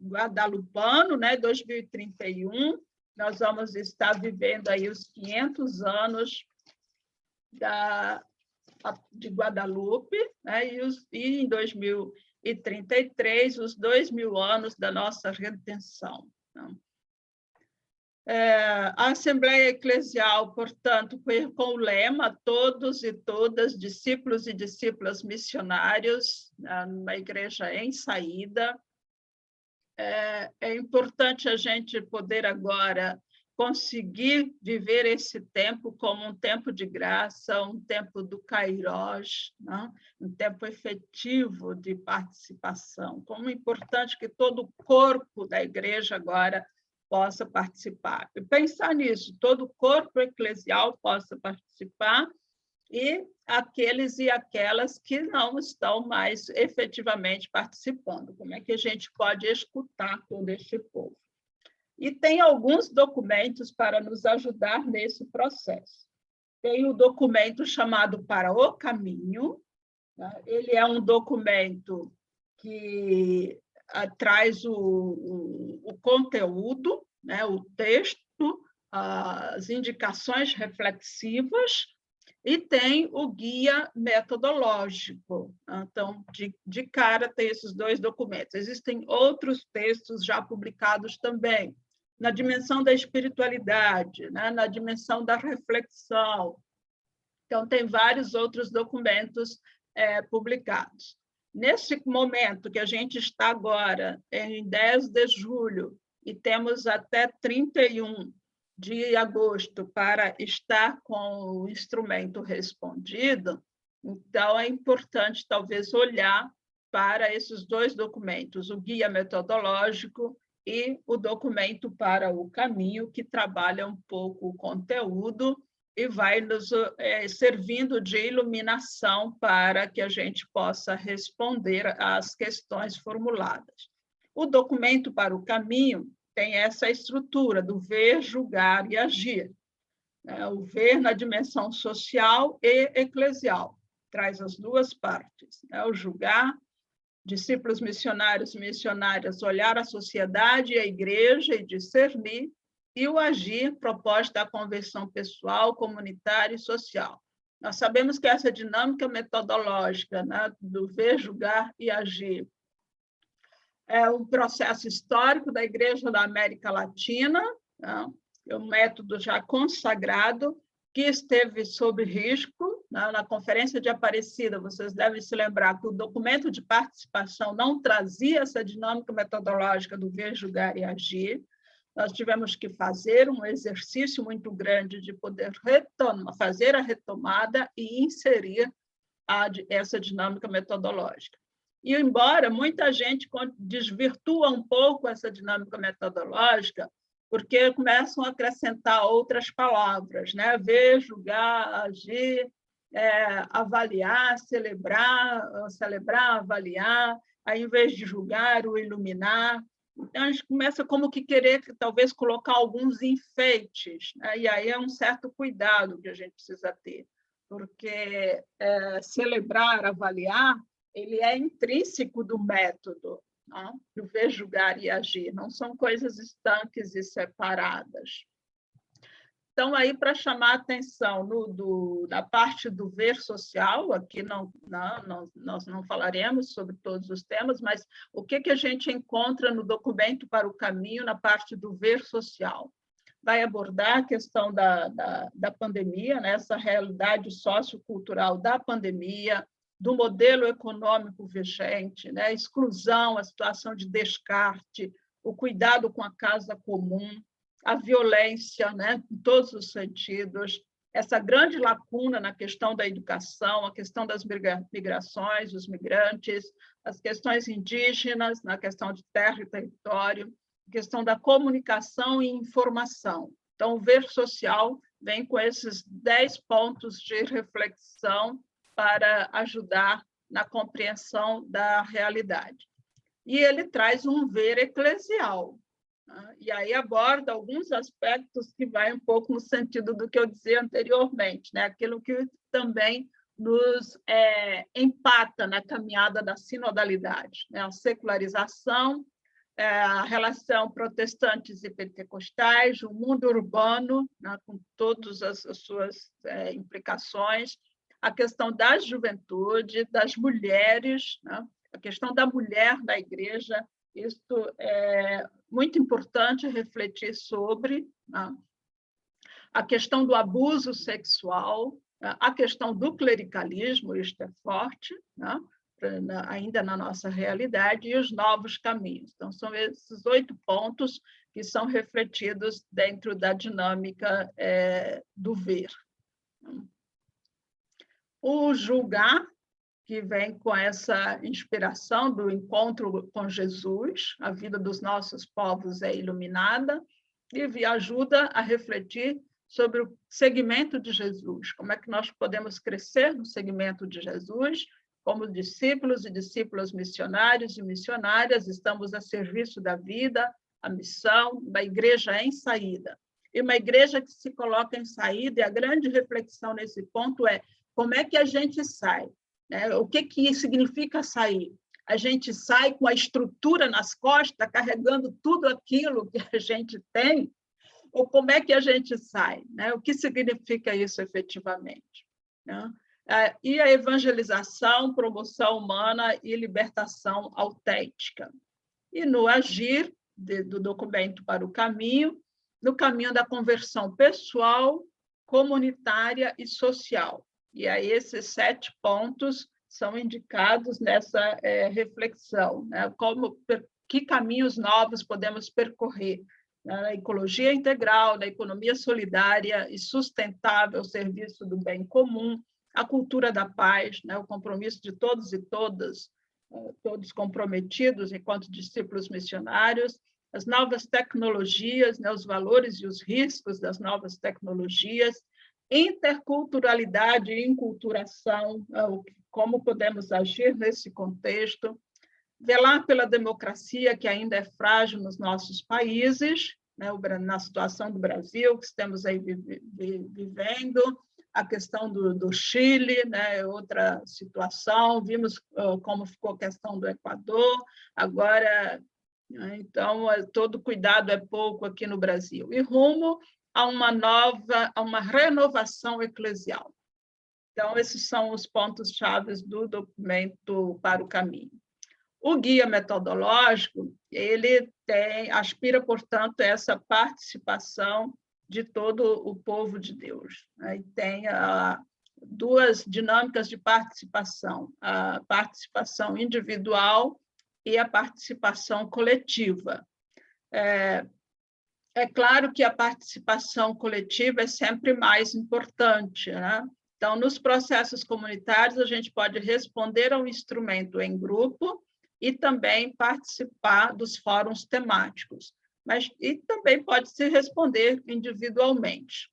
Guadalupano, né, 2031, nós vamos estar vivendo aí os 500 anos de Guadalupe, né, e em 2033, os 2000 anos da nossa redenção. Né? A Assembleia Eclesial, portanto, com o lema todos e todas, discípulos e discípulas missionários, numa igreja em saída. É importante a gente poder agora conseguir viver esse tempo como um tempo de graça, um tempo do Kairos, né? Um tempo efetivo de participação. Como é importante que todo o corpo da igreja agora possa participar. E pensar nisso, todo o corpo eclesial possa participar e aqueles e aquelas que não estão mais efetivamente participando. Como é que a gente pode escutar todo este povo? E tem alguns documentos para nos ajudar nesse processo. Tem o documento chamado Para o Caminho, né? Ele é um documento que traz o conteúdo, né, o texto, as indicações reflexivas, e tem o guia metodológico. Então, de cara, tem esses 2 documentos. Existem outros textos já publicados também, na dimensão da espiritualidade, né, na dimensão da reflexão. Então, tem vários outros documentos publicados. Nesse momento que a gente está agora, em 10 de julho, e temos até 31 de agosto para estar com o instrumento respondido, então é importante, talvez, olhar para esses 2 documentos, o guia metodológico e o documento Para o Caminho, que trabalha um pouco o conteúdo e vai nos servindo de iluminação para que a gente possa responder às questões formuladas. O documento Para o Caminho tem essa estrutura do ver, julgar e agir. O ver na dimensão social e eclesial, traz as 2 partes. O julgar, discípulos missionários e missionárias, olhar a sociedade e a igreja e discernir, e o agir, proposta da conversão pessoal, comunitária e social. Nós sabemos que essa dinâmica metodológica, né, do ver, julgar e agir é um processo histórico da Igreja da América Latina, né, é um método já consagrado, que esteve sob risco, né, na Conferência de Aparecida. Vocês devem se lembrar que o documento de participação não trazia essa dinâmica metodológica do ver, julgar e agir. Nós tivemos que fazer um exercício muito grande de poder fazer a retomada e inserir essa dinâmica metodológica. E, embora muita gente desvirtua um pouco essa dinâmica metodológica, porque começam a acrescentar outras palavras, né? Ver, julgar, agir, avaliar, celebrar, avaliar, ao invés de julgar, o iluminar. Então, a gente começa como que querer, talvez, colocar alguns enfeites, né? E aí é um certo cuidado que a gente precisa ter, porque celebrar, avaliar, ele é intrínseco do método, né? Do ver, julgar e agir, não são coisas estanques e separadas. Então, aí, para chamar a atenção na parte do ver social, aqui nós não falaremos sobre todos os temas, mas o que a gente encontra no documento para o caminho na parte do ver social? Vai abordar a questão da pandemia, né? Essa realidade sociocultural da pandemia, do modelo econômico vigente, né? A exclusão, a situação de descarte, o cuidado com a casa comum, a violência, né, em todos os sentidos, essa grande lacuna na questão da educação, a questão das migrações, os migrantes, as questões indígenas, na questão de terra e território, a questão da comunicação e informação. Então, o ver social vem com esses 10 pontos de reflexão para ajudar na compreensão da realidade. E ele traz um ver eclesial, e aí aborda alguns aspectos que vai um pouco no sentido do que eu dizia anteriormente, né? Aquilo que também nos empata na caminhada da sinodalidade, né? A secularização, a relação protestantes e pentecostais, o mundo urbano, né? Com todas as suas implicações, a questão da juventude, das mulheres, né? A questão da mulher na igreja. Isto é muito importante refletir sobre, né? A questão do abuso sexual, né? A questão do clericalismo, isto é forte, né? Ainda na nossa realidade, e os novos caminhos. Então, são esses 8 pontos que são refletidos dentro da dinâmica do ver. O julgar, que vem com essa inspiração do encontro com Jesus, a vida dos nossos povos é iluminada, e ajuda a refletir sobre o segmento de Jesus, como é que nós podemos crescer no segmento de Jesus, como discípulos e discípulas missionários e missionárias, estamos a serviço da vida, a missão da igreja em saída. E uma igreja que se coloca em saída, e a grande reflexão nesse ponto é como é que a gente sai? O que significa sair? A gente sai com a estrutura nas costas, carregando tudo aquilo que a gente tem? Ou como é que a gente sai? O que significa isso efetivamente? E a evangelização, promoção humana e libertação autêntica. E no agir do documento para o caminho, no caminho da conversão pessoal, comunitária e social. E aí esses 7 pontos são indicados nessa reflexão, né? Que caminhos novos podemos percorrer na ecologia integral, na economia solidária e sustentável ao serviço do bem comum, a cultura da paz, né? O compromisso de todos e todas, todos comprometidos enquanto discípulos missionários, as novas tecnologias, né? Os valores e os riscos das novas tecnologias, interculturalidade e enculturação, como podemos agir nesse contexto, velar pela democracia, que ainda é frágil nos nossos países, né, na situação do Brasil, que estamos aí vivendo, a questão do Chile, né, outra situação, vimos como ficou a questão do Equador, agora, então, todo cuidado é pouco aqui no Brasil. E rumo a uma renovação eclesial. Então, esses são os pontos-chave do documento para o caminho. O guia metodológico, ele aspira, portanto, a essa participação de todo o povo de Deus. E tem 2 dinâmicas de participação, a participação individual e a participação coletiva. É claro que a participação coletiva é sempre mais importante, né? Então, nos processos comunitários, a gente pode responder ao instrumento em grupo e também participar dos fóruns temáticos, e também pode se responder individualmente.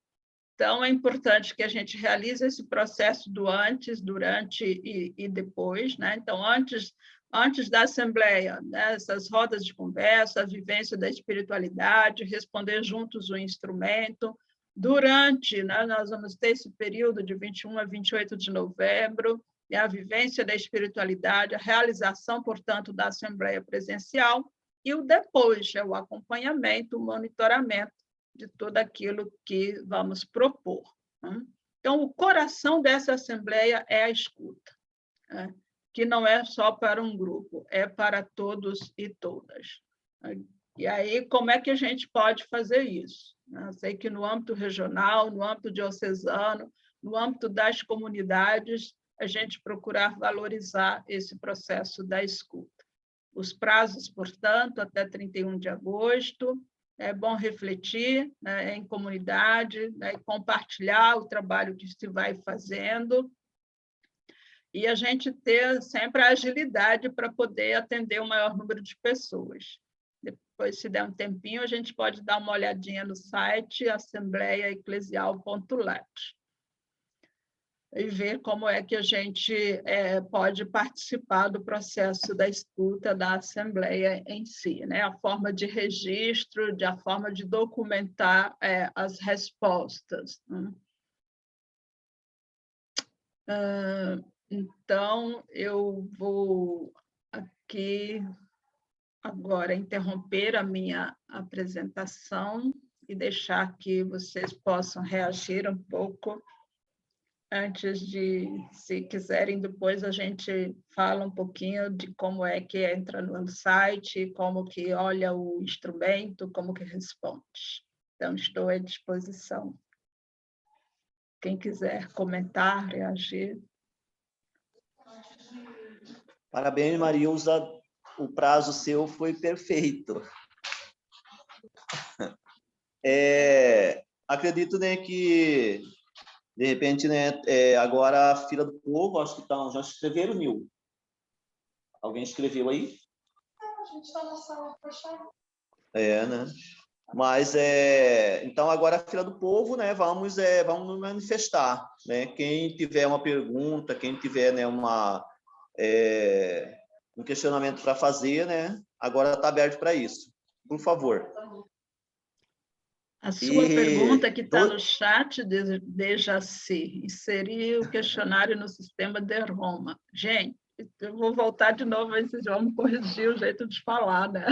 Então, é importante que a gente realize esse processo do antes, durante e depois, né? Então, antes antes da Assembleia, né, essas rodas de conversa, a vivência da espiritualidade, responder juntos o instrumento. Durante, né, nós vamos ter esse período de 21 a 28 de novembro, e a vivência da espiritualidade, a realização, portanto, da Assembleia Presencial, e o depois, é o acompanhamento, o monitoramento de tudo aquilo que vamos propor. Né? Então, o coração dessa Assembleia é a escuta, né? Que não é só para um grupo, é para todos e todas. E aí, como é que a gente pode fazer isso? Eu sei que no âmbito regional, no âmbito diocesano, no âmbito das comunidades, a gente procurar valorizar esse processo da escuta. Os prazos, portanto, até 31 de agosto, é bom refletir, né, em comunidade, né, e compartilhar o trabalho que se vai fazendo, e a gente ter sempre a agilidade para poder atender o maior número de pessoas. Depois, se der um tempinho, a gente pode dar uma olhadinha no site assembleiaeclesial.lat e ver como é que a gente pode participar do processo da escuta da Assembleia em si, né? A forma de registro, a forma de documentar as respostas. Né? Então, eu vou aqui agora interromper a minha apresentação e deixar que vocês possam reagir um pouco antes de, se quiserem, depois a gente fala um pouquinho de como é que entra no site, como que olha o instrumento, como que responde. Então, estou à disposição. Quem quiser comentar, reagir. Parabéns, Marilza. O prazo seu foi perfeito. Acredito, né, que, de repente, né, agora a fila do povo, acho que já escreveram, Nil? Alguém escreveu aí? A gente está na sala fechada. Né? Mas, então, agora a fila do povo, né, vamos nos manifestar. Né? Quem tiver uma pergunta, quem tiver, né, um questionamento para fazer, né? Agora está aberto para isso. Por favor. A sua pergunta que está no chat de Jaci, inserir o questionário no sistema de Roma. Gente, eu vou voltar de novo, aí vocês vão me corrigir o jeito de falar, né?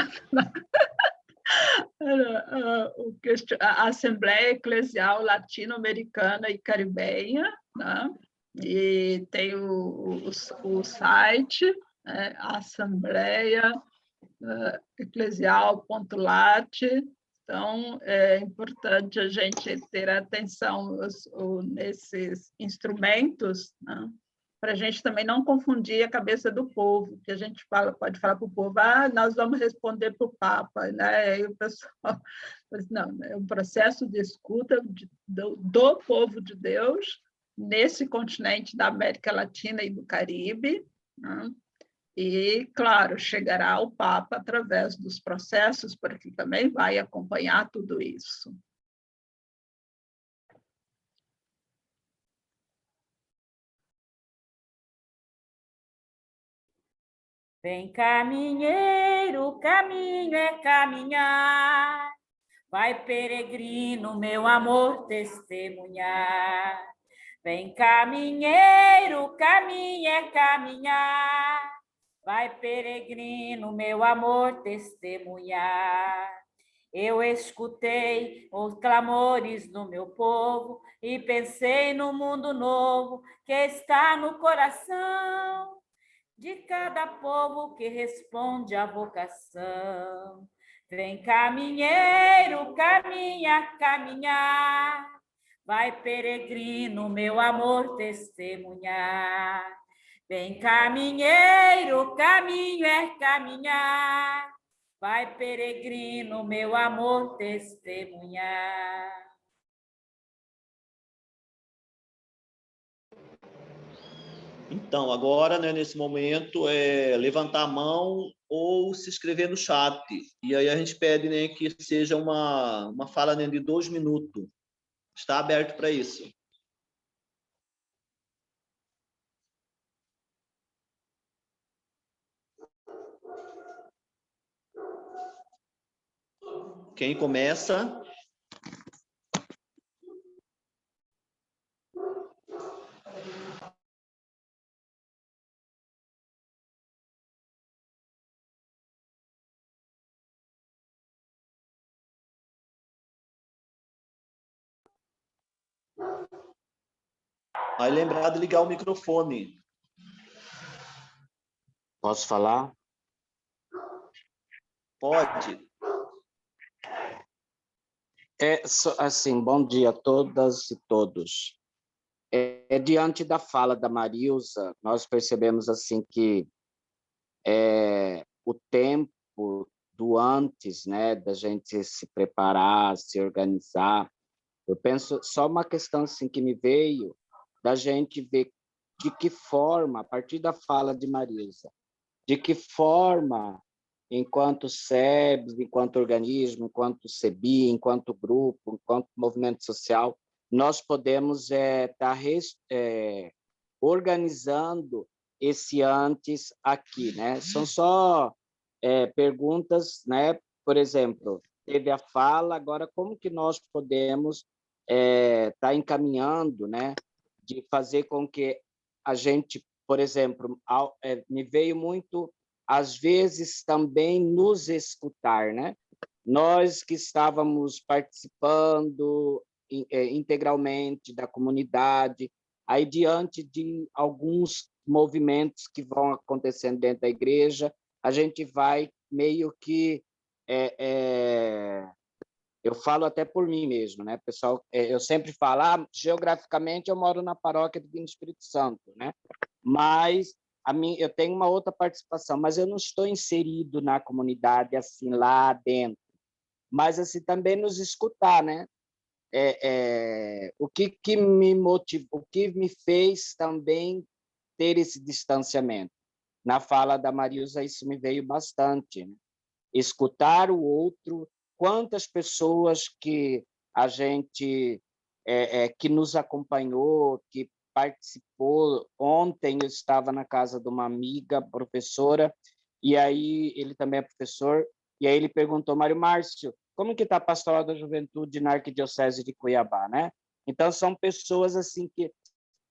A Assembleia Eclesial Latino-Americana e Caribenha, né? E tem o site, né? Assembleia eclesial.lat. Então, é importante a gente ter atenção nesses instrumentos, né? Para a gente também não confundir a cabeça do povo, que a gente pode falar para o povo, nós vamos responder para o Papa, né? Aí o pessoal, não, é um processo de escuta do povo de Deus nesse continente da América Latina e do Caribe, né? E, claro, chegará ao Papa através dos processos, porque também vai acompanhar tudo isso. Vem, caminheiro, o caminho é caminhar. Vai, peregrino, meu amor, testemunhar. Vem, caminheiro, o caminho é caminhar. Vai, peregrino, meu amor, testemunhar. Eu escutei os clamores do meu povo e pensei no mundo novo que está no coração de cada povo que responde à vocação. Vem, caminheiro, caminha, caminhar. Vai, peregrino, meu amor, testemunhar. Vem, caminheiro, o caminho é caminhar. Vai, peregrino, meu amor, testemunhar. Então, agora, né, nesse momento, levantar a mão ou se inscrever no chat. E aí a gente pede, né, que seja uma fala, né, de 2 minutos. Está aberto para isso. Quem começa? Vai lembrar de ligar o microfone. Posso falar? Pode. Assim, bom dia a todas e todos. Diante da fala da Marilza, nós percebemos assim que o tempo do antes, né, da gente se preparar, se organizar, eu penso só uma questão assim que me veio da gente ver de que forma, a partir da fala de Marilza, de que forma, enquanto SEBS, enquanto organismo, enquanto CEBI, enquanto grupo, enquanto movimento social, nós podemos estar organizando esse antes aqui, né? São só perguntas, né? Por exemplo, teve a fala, agora como que nós podemos estar encaminhando, né? De fazer com que a gente, por exemplo, me veio muito, às vezes, também nos escutar, né? Nós que estávamos participando integralmente da comunidade, aí diante de alguns movimentos que vão acontecendo dentro da igreja, a gente vai meio que eu falo até por mim mesmo, né, pessoal? Eu sempre falo, geograficamente eu moro na paróquia do Divino Espírito Santo, né? Mas eu tenho uma outra participação, mas eu não estou inserido na comunidade assim lá dentro. Mas assim também nos escutar, né? O que me motivou, o que me fez também ter esse distanciamento. Na fala da Marilza, isso me veio bastante, né? Escutar o outro, quantas pessoas que a gente que nos acompanhou, que participou. Ontem eu estava na casa de uma amiga professora, e aí ele também é professor, e aí ele perguntou: Mário Márcio, como que está a Pastoral da Juventude na Arquidiocese de Cuiabá, né? Então são pessoas assim que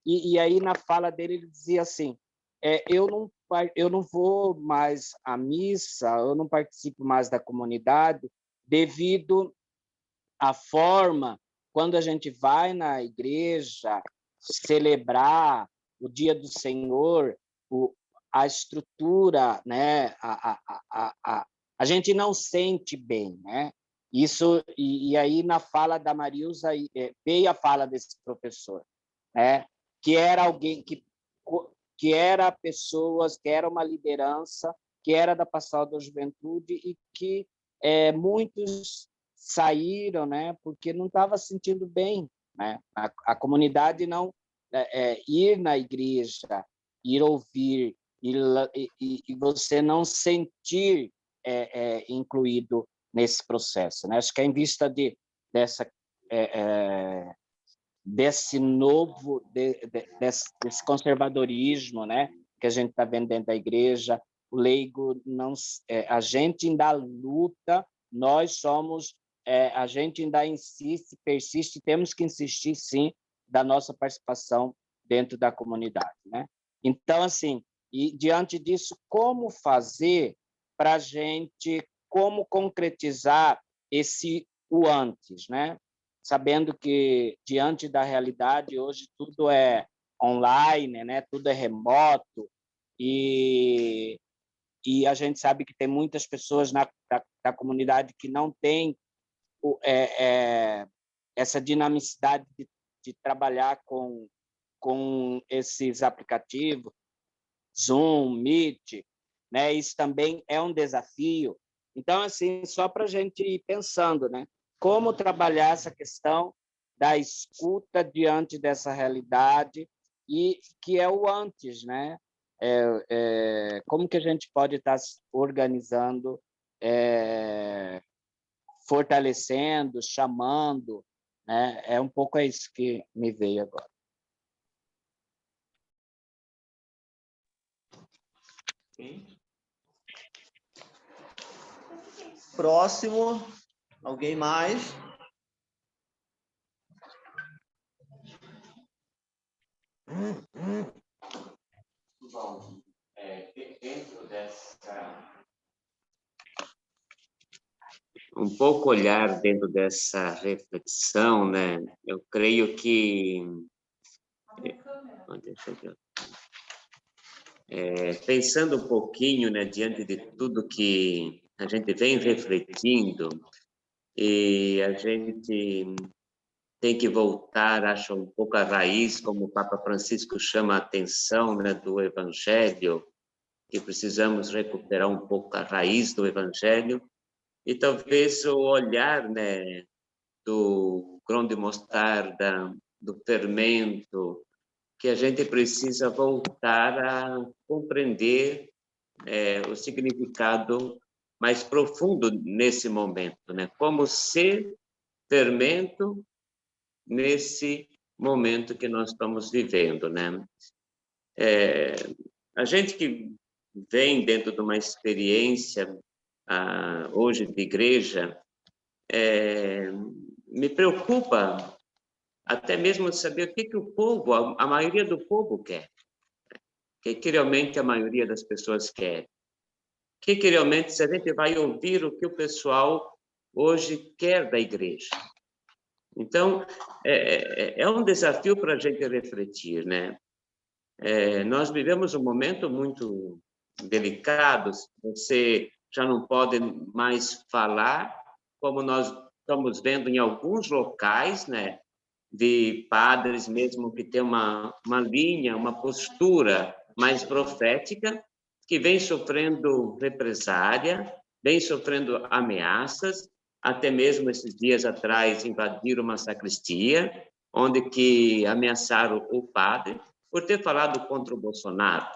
e aí na fala dele ele dizia assim: eu não vou mais à missa, eu não participo mais da comunidade devido à forma, quando a gente vai na igreja celebrar o Dia do Senhor, a estrutura, né? A gente não sente bem, né? Isso, e aí na fala da Marilza veio a fala desse professor, né? Que era alguém que era pessoas, que era uma liderança, que era da Pastoral da Juventude e que muitos saíram, né, porque não estava sentindo bem, né? A comunidade não ir na igreja, ir ouvir e você não sentir incluído nesse processo, né? Acho que é em vista desse novo, desse conservadorismo, né, que a gente está vendo dentro da igreja, o leigo não, a gente ainda luta, nós somos, a gente ainda insiste, persiste, temos que insistir sim da nossa participação dentro da comunidade, né? Então assim, e diante disso, como fazer para a gente, como concretizar o antes, né? Sabendo que, diante da realidade, hoje tudo é online, né? Tudo é remoto, e a gente sabe que tem muitas pessoas da comunidade que não têm essa dinamicidade de trabalhar com esses aplicativos, Zoom, Meet, né? Isso também é um desafio. Então, assim, só para a gente ir pensando, né? Como trabalhar essa questão da escuta diante dessa realidade e que é o antes, né? Como que a gente pode estar se organizando, fortalecendo, chamando, né? É um pouco isso que me veio agora. Próximo, Alguém mais? Bom, dentro dessa... Um pouco olhar dentro dessa reflexão, né? Eu creio que... Deixa eu ver. Pensando um pouquinho, né, diante de tudo que a gente vem refletindo, e a gente tem que voltar, acho, um pouco à raiz, como o Papa Francisco chama a atenção, né, do Evangelho, que precisamos recuperar um pouco a raiz do Evangelho, e talvez o olhar, né, do grão de mostarda, do fermento, que a gente precisa voltar a compreender o significado mais profundo nesse momento, né? Como ser fermento nesse momento que nós estamos vivendo, né? A gente que vem dentro de uma experiência hoje de igreja, me preocupa até mesmo saber o que o povo, a maioria do povo quer. O que realmente a maioria das pessoas quer. O que realmente, se a gente vai ouvir o que o pessoal hoje quer da igreja. Então, é um desafio para a gente refletir, né? Nós vivemos um momento muito delicado, você já não pode mais falar, como nós estamos vendo em alguns locais, né? De padres mesmo que tem uma linha, uma postura mais profética, que vem sofrendo represária, vem sofrendo ameaças, até mesmo esses dias atrás invadiram uma sacristia, onde que ameaçaram o padre por ter falado contra o Bolsonaro.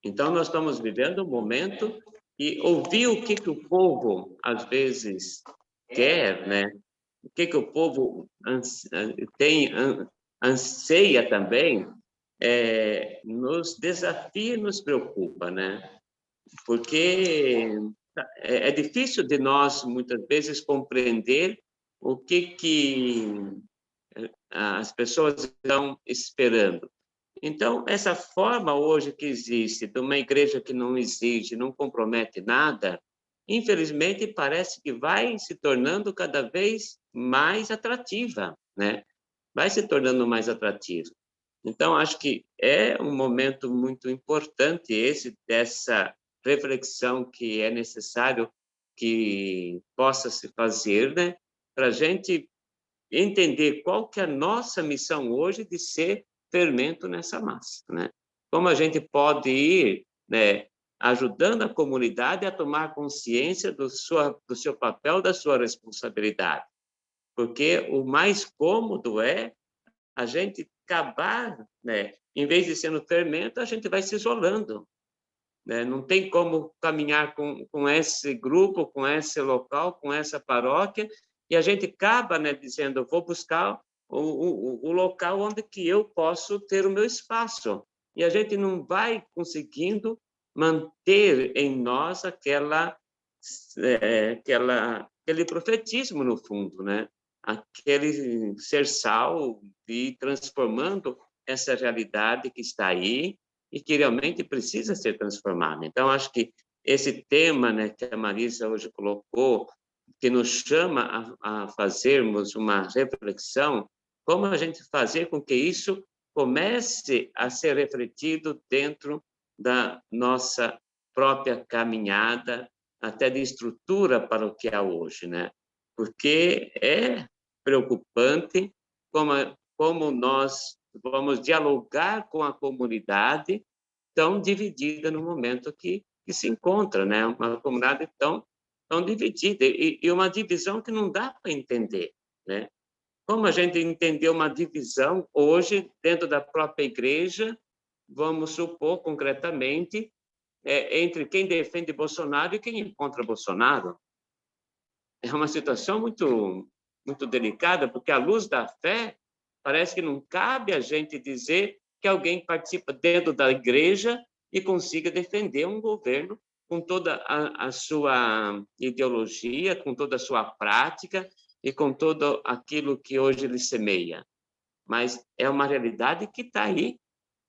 Então, nós estamos vivendo um momento e ouvir o que o povo, às vezes, quer, né? O que o povo anseia também, nos desafia e nos preocupa, né? Porque é difícil de nós, muitas vezes, compreender o que as pessoas estão esperando. Então, essa forma hoje que existe, de uma igreja que não exige, não compromete nada, infelizmente, parece que vai se tornando cada vez mais atrativa, né? Vai se tornando mais atrativa. Então, acho que é um momento muito importante esse dessa reflexão que é necessário que possa se fazer, né? Para a gente entender qual que é a nossa missão hoje de ser fermento nessa massa, né? Como a gente pode ir, né, ajudando a comunidade a tomar consciência do seu papel, da sua responsabilidade. Porque o mais cômodo é a gente acabar, né? Em vez de ser no fermento, a gente vai se isolando, né? Não tem como caminhar com esse grupo, com esse local, com essa paróquia, e a gente acaba, né, dizendo, eu vou buscar o local onde que eu posso ter o meu espaço. E a gente não vai conseguindo manter em nós aquele profetismo, no fundo, né? Aquele ser sal e transformando essa realidade que está aí e que realmente precisa ser transformada. Então, acho que esse tema, né, que a Marisa hoje colocou, que nos chama a fazermos uma reflexão, como a gente fazer com que isso comece a ser refletido dentro da nossa própria caminhada, até de estrutura para o que há hoje, né? Porque é preocupante como nós vamos dialogar com a comunidade tão dividida no momento que se encontra, né? Uma comunidade tão dividida, e uma divisão que não dá para entender, né? Como a gente entendeu uma divisão hoje dentro da própria igreja, vamos supor concretamente, entre quem defende Bolsonaro e quem é contra Bolsonaro. É uma situação muito, muito delicada, porque à luz da fé, parece que não cabe a gente dizer que alguém participa dentro da igreja e consiga defender um governo com toda a sua ideologia, com toda a sua prática e com todo aquilo que hoje ele semeia. Mas é uma realidade que está aí,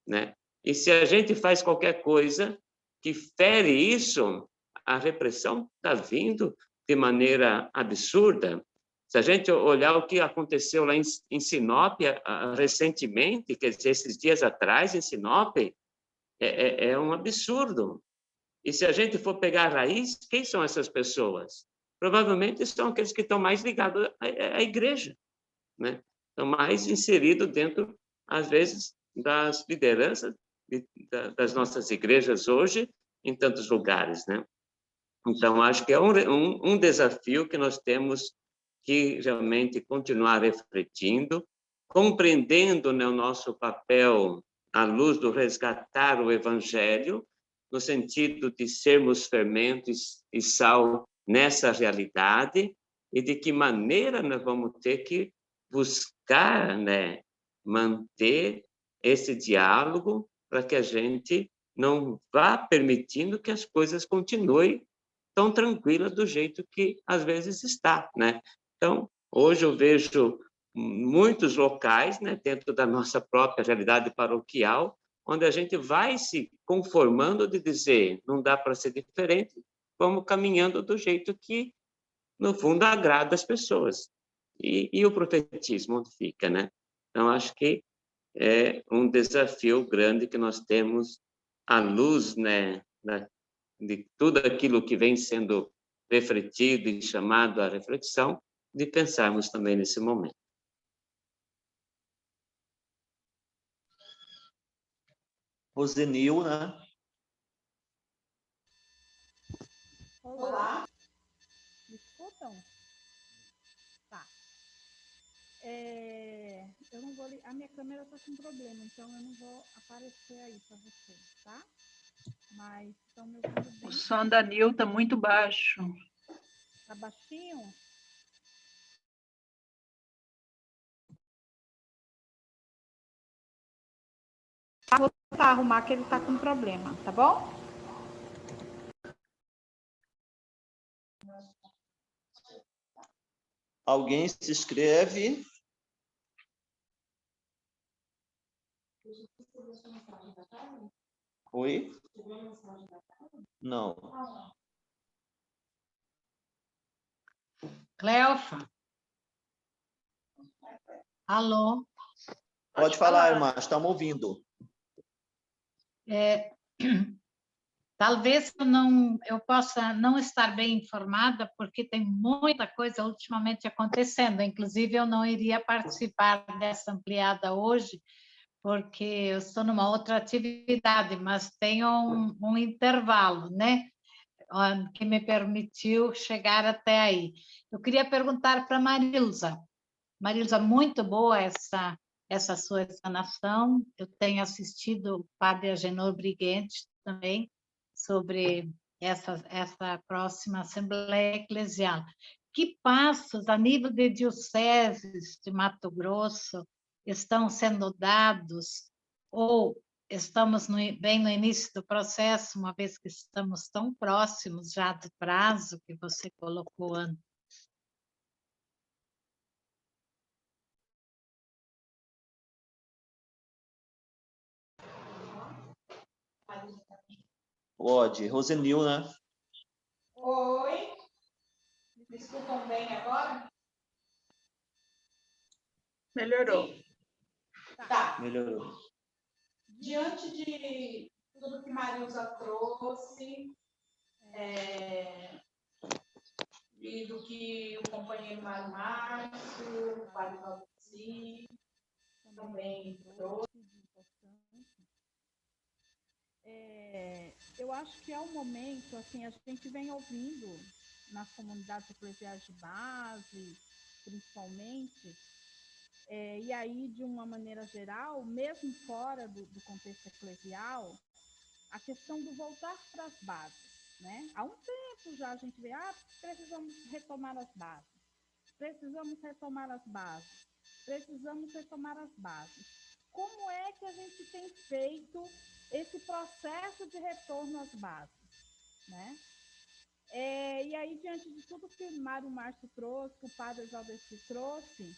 né? E se a gente faz qualquer coisa que fere isso, a repressão está vindo de maneira absurda. Se a gente olhar o que aconteceu lá em Sinop recentemente, quer dizer, esses dias atrás, em Sinop, é um absurdo. E se a gente for pegar a raiz, quem são essas pessoas? Provavelmente são aqueles que estão mais ligados à igreja, né? Estão mais inseridos dentro, às vezes, das lideranças das nossas igrejas hoje, em tantos lugares, né? Então, acho que é um desafio que nós temos que realmente continuar refletindo, compreendendo, né, o nosso papel à luz do resgatar o evangelho, no sentido de sermos fermentos e sal nessa realidade, e de que maneira nós vamos ter que buscar, né, manter esse diálogo para que a gente não vá permitindo que as coisas continuem tão tranquilas do jeito que às vezes está, né? Então, hoje eu vejo muitos locais, né, dentro da nossa própria realidade paroquial, onde a gente vai se conformando de dizer, não dá para ser diferente, vamos caminhando do jeito que, no fundo, agrada as pessoas. E o profetismo onde fica, né? Então, acho que é um desafio grande que nós temos à luz, né, de tudo aquilo que vem sendo refletido e chamado à reflexão, de pensarmos também nesse momento. Rosenil, né? Olá. Me escutam? Tá. Eu não vou... A minha câmera está com problema, então eu não vou aparecer aí para vocês, tá? Mas estão me ouvindo bem? O som da Nil está muito baixo. Está baixinho? Vou tentar arrumar que ele está com problema, tá bom? Alguém se inscreve? Oi? Não. Cleofa. Alô? Pode falar, irmã, estamos ouvindo. Talvez eu possa não estar bem informada, porque tem muita coisa ultimamente acontecendo. Inclusive, eu não iria participar dessa ampliada hoje, porque eu estou numa outra atividade, mas tenho um intervalo, né? Que me permitiu chegar até aí. Eu queria perguntar para a Marilza. Marilza, muito boa essa sua explanação. Eu tenho assistido o padre Agenor Briguente também, sobre essa próxima Assembleia Eclesial. Que passos, a nível de dioceses de Mato Grosso, estão sendo dados, ou estamos bem no início do processo, uma vez que estamos tão próximos já do prazo que você colocou antes? Pode. Rosenil, né? Oi. Me escutam bem agora? Melhorou. Tá. Melhorou. Diante de tudo que Marilza trouxe, e do que o companheiro Mário Márcio, o Padre Valci, também trouxe de importante, eu acho que é um momento, assim, a gente vem ouvindo nas comunidades eclesiais de base, principalmente, e aí, de uma maneira geral, mesmo fora do contexto eclesial, a questão do voltar para as bases, né? Há um tempo já a gente vê, precisamos retomar as bases, precisamos retomar as bases, precisamos retomar as bases. Como é que a gente tem feito esse processo de retorno às bases? né? E aí, diante de tudo que o Mário Márcio trouxe, que o Padre Jaldeci trouxe,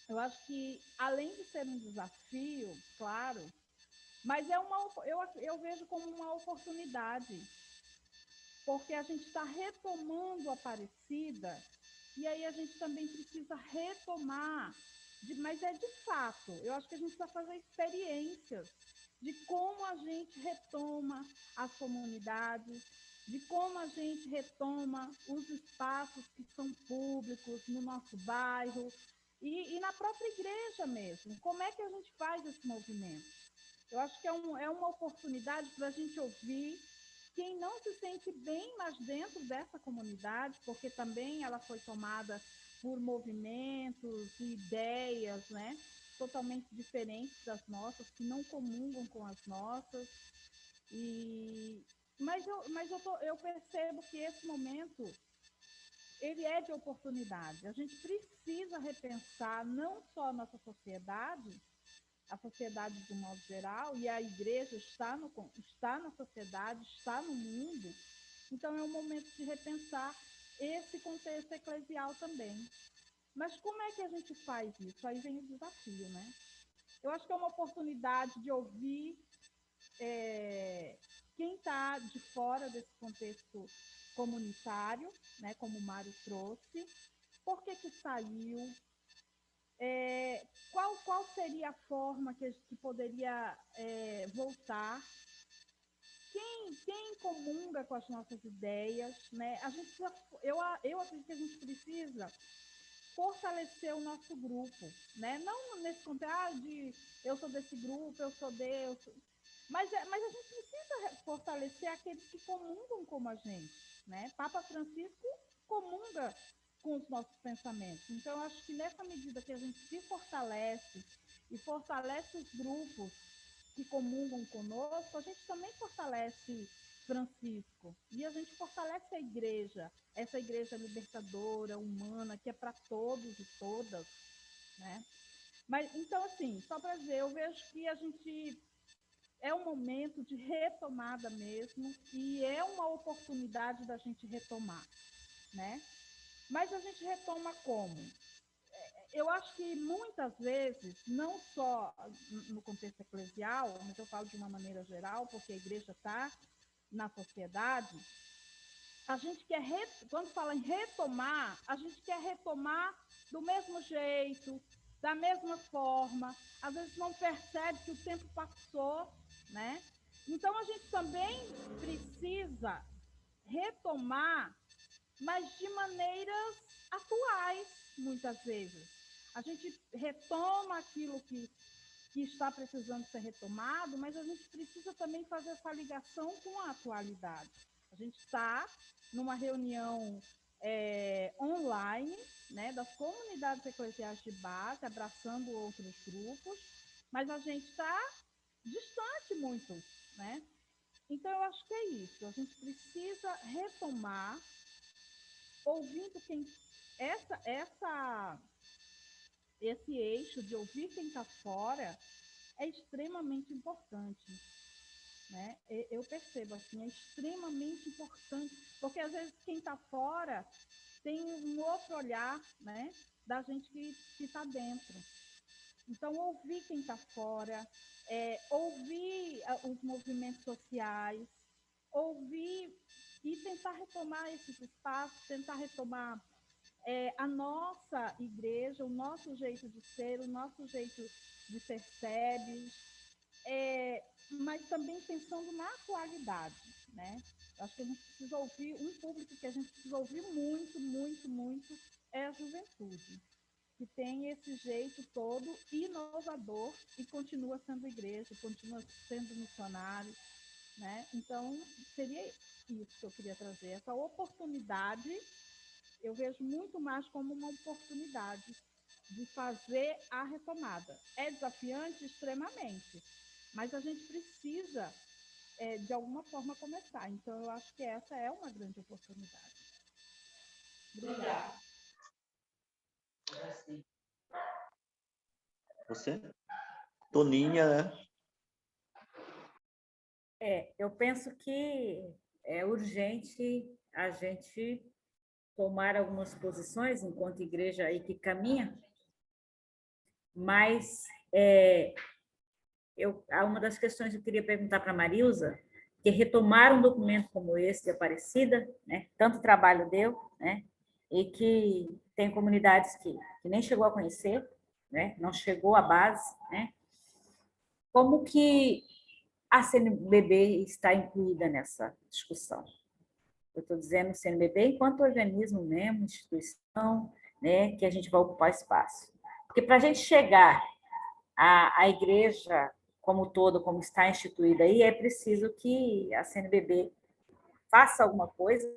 eu acho que, além de ser um desafio, claro, mas eu vejo como uma oportunidade, porque a gente está retomando a Aparecida, e aí a gente também precisa retomar, mas é de fato, eu acho que a gente precisa fazer experiências de como a gente retoma as comunidades, de como a gente retoma os espaços que são públicos no nosso bairro e na própria igreja mesmo. Como é que a gente faz esse movimento? Eu acho que é uma oportunidade para a gente ouvir quem não se sente bem mais dentro dessa comunidade, porque também ela foi tomada por movimentos e ideias, né, totalmente diferentes das nossas, que não comungam com as nossas. Mas eu percebo que esse momento ele é de oportunidade. A gente precisa repensar não só a nossa sociedade, a sociedade de um modo geral, e a igreja está na sociedade, está no mundo. Então, é um momento de repensar esse contexto eclesial também. Mas como é que a gente faz isso? Aí vem o desafio, né? Eu acho que é uma oportunidade de ouvir quem está de fora desse contexto comunitário, né, como o Mário trouxe, por que saiu, qual seria a forma que poderia voltar, quem comunga com as nossas ideias, né? Eu acredito que a gente precisa fortalecer o nosso grupo, né? Não nesse contexto de eu sou desse grupo, eu sou desse, mas a gente precisa fortalecer aqueles que comungam como a gente, né? Papa Francisco comunga com os nossos pensamentos. Então, eu acho que nessa medida que a gente se fortalece e fortalece os grupos que comungam conosco, a gente também fortalece Francisco, e a gente fortalece a igreja, essa igreja libertadora, humana, que é para todos e todas, né? Mas, então, assim, só para dizer, eu vejo que a gente é um momento de retomada mesmo, e é uma oportunidade da gente retomar, né? Mas a gente retoma como? Eu acho que muitas vezes, não só no contexto eclesial, mas eu falo de uma maneira geral, porque a igreja está na sociedade, a gente quer, quando fala em retomar, a gente quer retomar do mesmo jeito, da mesma forma, às vezes não percebe que o tempo passou, né? Então, a gente também precisa retomar, mas de maneiras atuais, muitas vezes. A gente retoma aquilo que está precisando ser retomado, mas a gente precisa também fazer essa ligação com a atualidade. A gente está numa reunião online, né, das comunidades eclesiais de base, abraçando outros grupos, mas a gente está distante muito, né? Então, eu acho que é isso. A gente precisa retomar, ouvindo esse eixo de ouvir quem está fora é extremamente importante, né? Eu percebo assim, é extremamente importante, porque às vezes quem está fora tem um outro olhar, né, da gente que está dentro. Então, ouvir quem está fora, ouvir os movimentos sociais, ouvir e tentar retomar esses espaços, tentar retomar a nossa igreja, o nosso jeito de ser, o nosso jeito de ser sede, mas também pensando na atualidade, né? Acho que a gente precisa ouvir, um público que a gente precisa ouvir muito, muito, muito, é a juventude, que tem esse jeito todo inovador e continua sendo igreja, continua sendo missionário, né? Então, seria isso que eu queria trazer, essa oportunidade. Eu vejo muito mais como uma oportunidade de fazer a retomada. É desafiante extremamente, mas a gente precisa, de alguma forma, começar. Então, eu acho que essa é uma grande oportunidade. Obrigada. Você? Toninha, né? Eu penso que é urgente a gente tomar algumas posições enquanto igreja aí que caminha, mas uma das questões que eu queria perguntar para a Marilza, que retomar um documento como esse de Aparecida, né, tanto trabalho deu, né, e que tem comunidades que nem chegou a conhecer, né, não chegou à base, né, como que a CNBB está incluída nessa discussão? Eu estou dizendo CNBB enquanto organismo mesmo, instituição, né, que a gente vai ocupar espaço. Porque para a gente chegar à igreja como todo, como está instituída aí, é preciso que a CNBB faça alguma coisa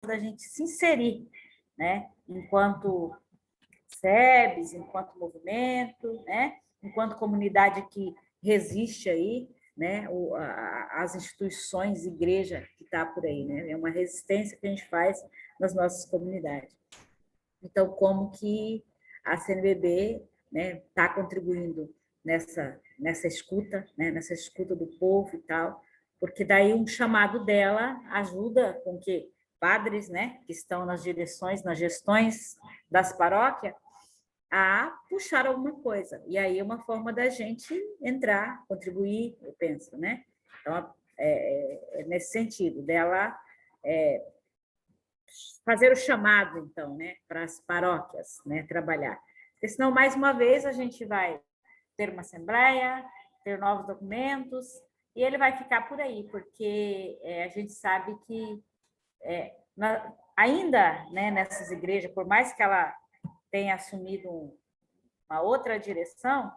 da gente se inserir, né, enquanto SEBS, enquanto movimento, né, enquanto comunidade que resiste aí, né, as instituições, igreja que está por aí, né, é uma resistência que a gente faz nas nossas comunidades. Então, como que a CNBB, né, está contribuindo nessa escuta, né, nessa escuta do povo e tal, porque daí um chamado dela ajuda com que padres, né, que estão nas direções, nas gestões das paróquias, a puxar alguma coisa. E aí é uma forma da gente entrar, contribuir, eu penso, né? Então, nesse sentido, dela fazer o chamado, então, né, para as paróquias, né, trabalhar. Porque senão, mais uma vez, a gente vai ter uma assembleia, ter novos documentos, e ele vai ficar por aí, porque a gente sabe que ainda, né, nessas igrejas, por mais que ela tenha assumido uma outra direção,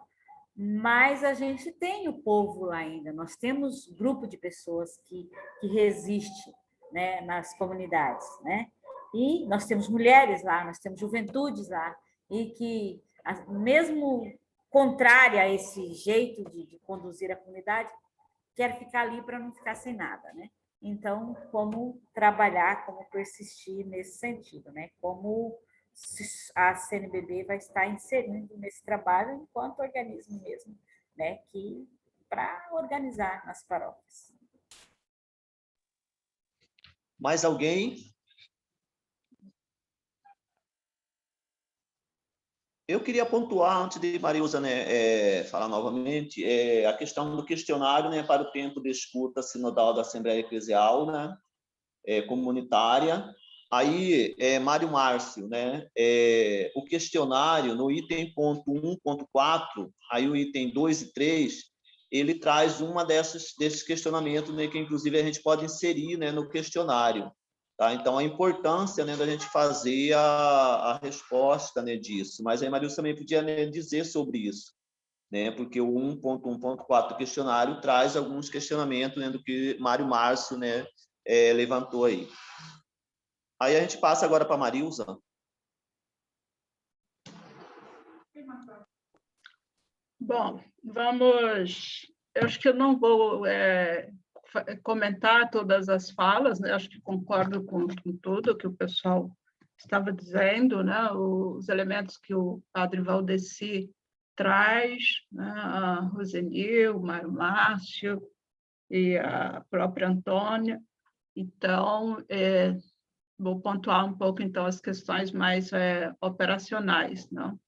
mas a gente tem o povo lá ainda, nós temos grupo de pessoas que resiste, né, nas comunidades, né? E nós temos mulheres lá, nós temos juventudes lá, e que, mesmo contrária a esse jeito de conduzir a comunidade, quer ficar ali para não ficar sem nada, né? Então, como trabalhar, como persistir nesse sentido, né? Como a CNBB vai estar inserindo nesse trabalho enquanto organismo mesmo, né? Que para organizar nas paróquias. Mais alguém? Eu queria pontuar, antes de Marilza, né, falar novamente, a questão do questionário, né, para o tempo de escuta sinodal da Assembleia Eclesial, né, comunitária. Aí, Mário Márcio, né, o questionário, no item ponto 1.4, aí o item 2 e 3, ele traz uma desses questionamentos, né, que, inclusive, a gente pode inserir, né, no questionário. Tá? Então, a importância, né, da gente fazer a resposta, né, disso. Mas aí, Marilson também podia, né, dizer sobre isso, né, porque o 1.1.4 do questionário traz alguns questionamentos, né, do que Mário Márcio, né, levantou aí. Aí a gente passa agora para a Marilza. Bom, vamos... Eu acho que eu não vou comentar todas as falas, né? Acho que concordo com tudo que o pessoal estava dizendo, né? Os elementos que o padre Valdeci traz, né? A Rosenil, o Mário Márcio e a própria Antônia. Então, vou pontuar um pouco, então, as questões mais operacionais, não?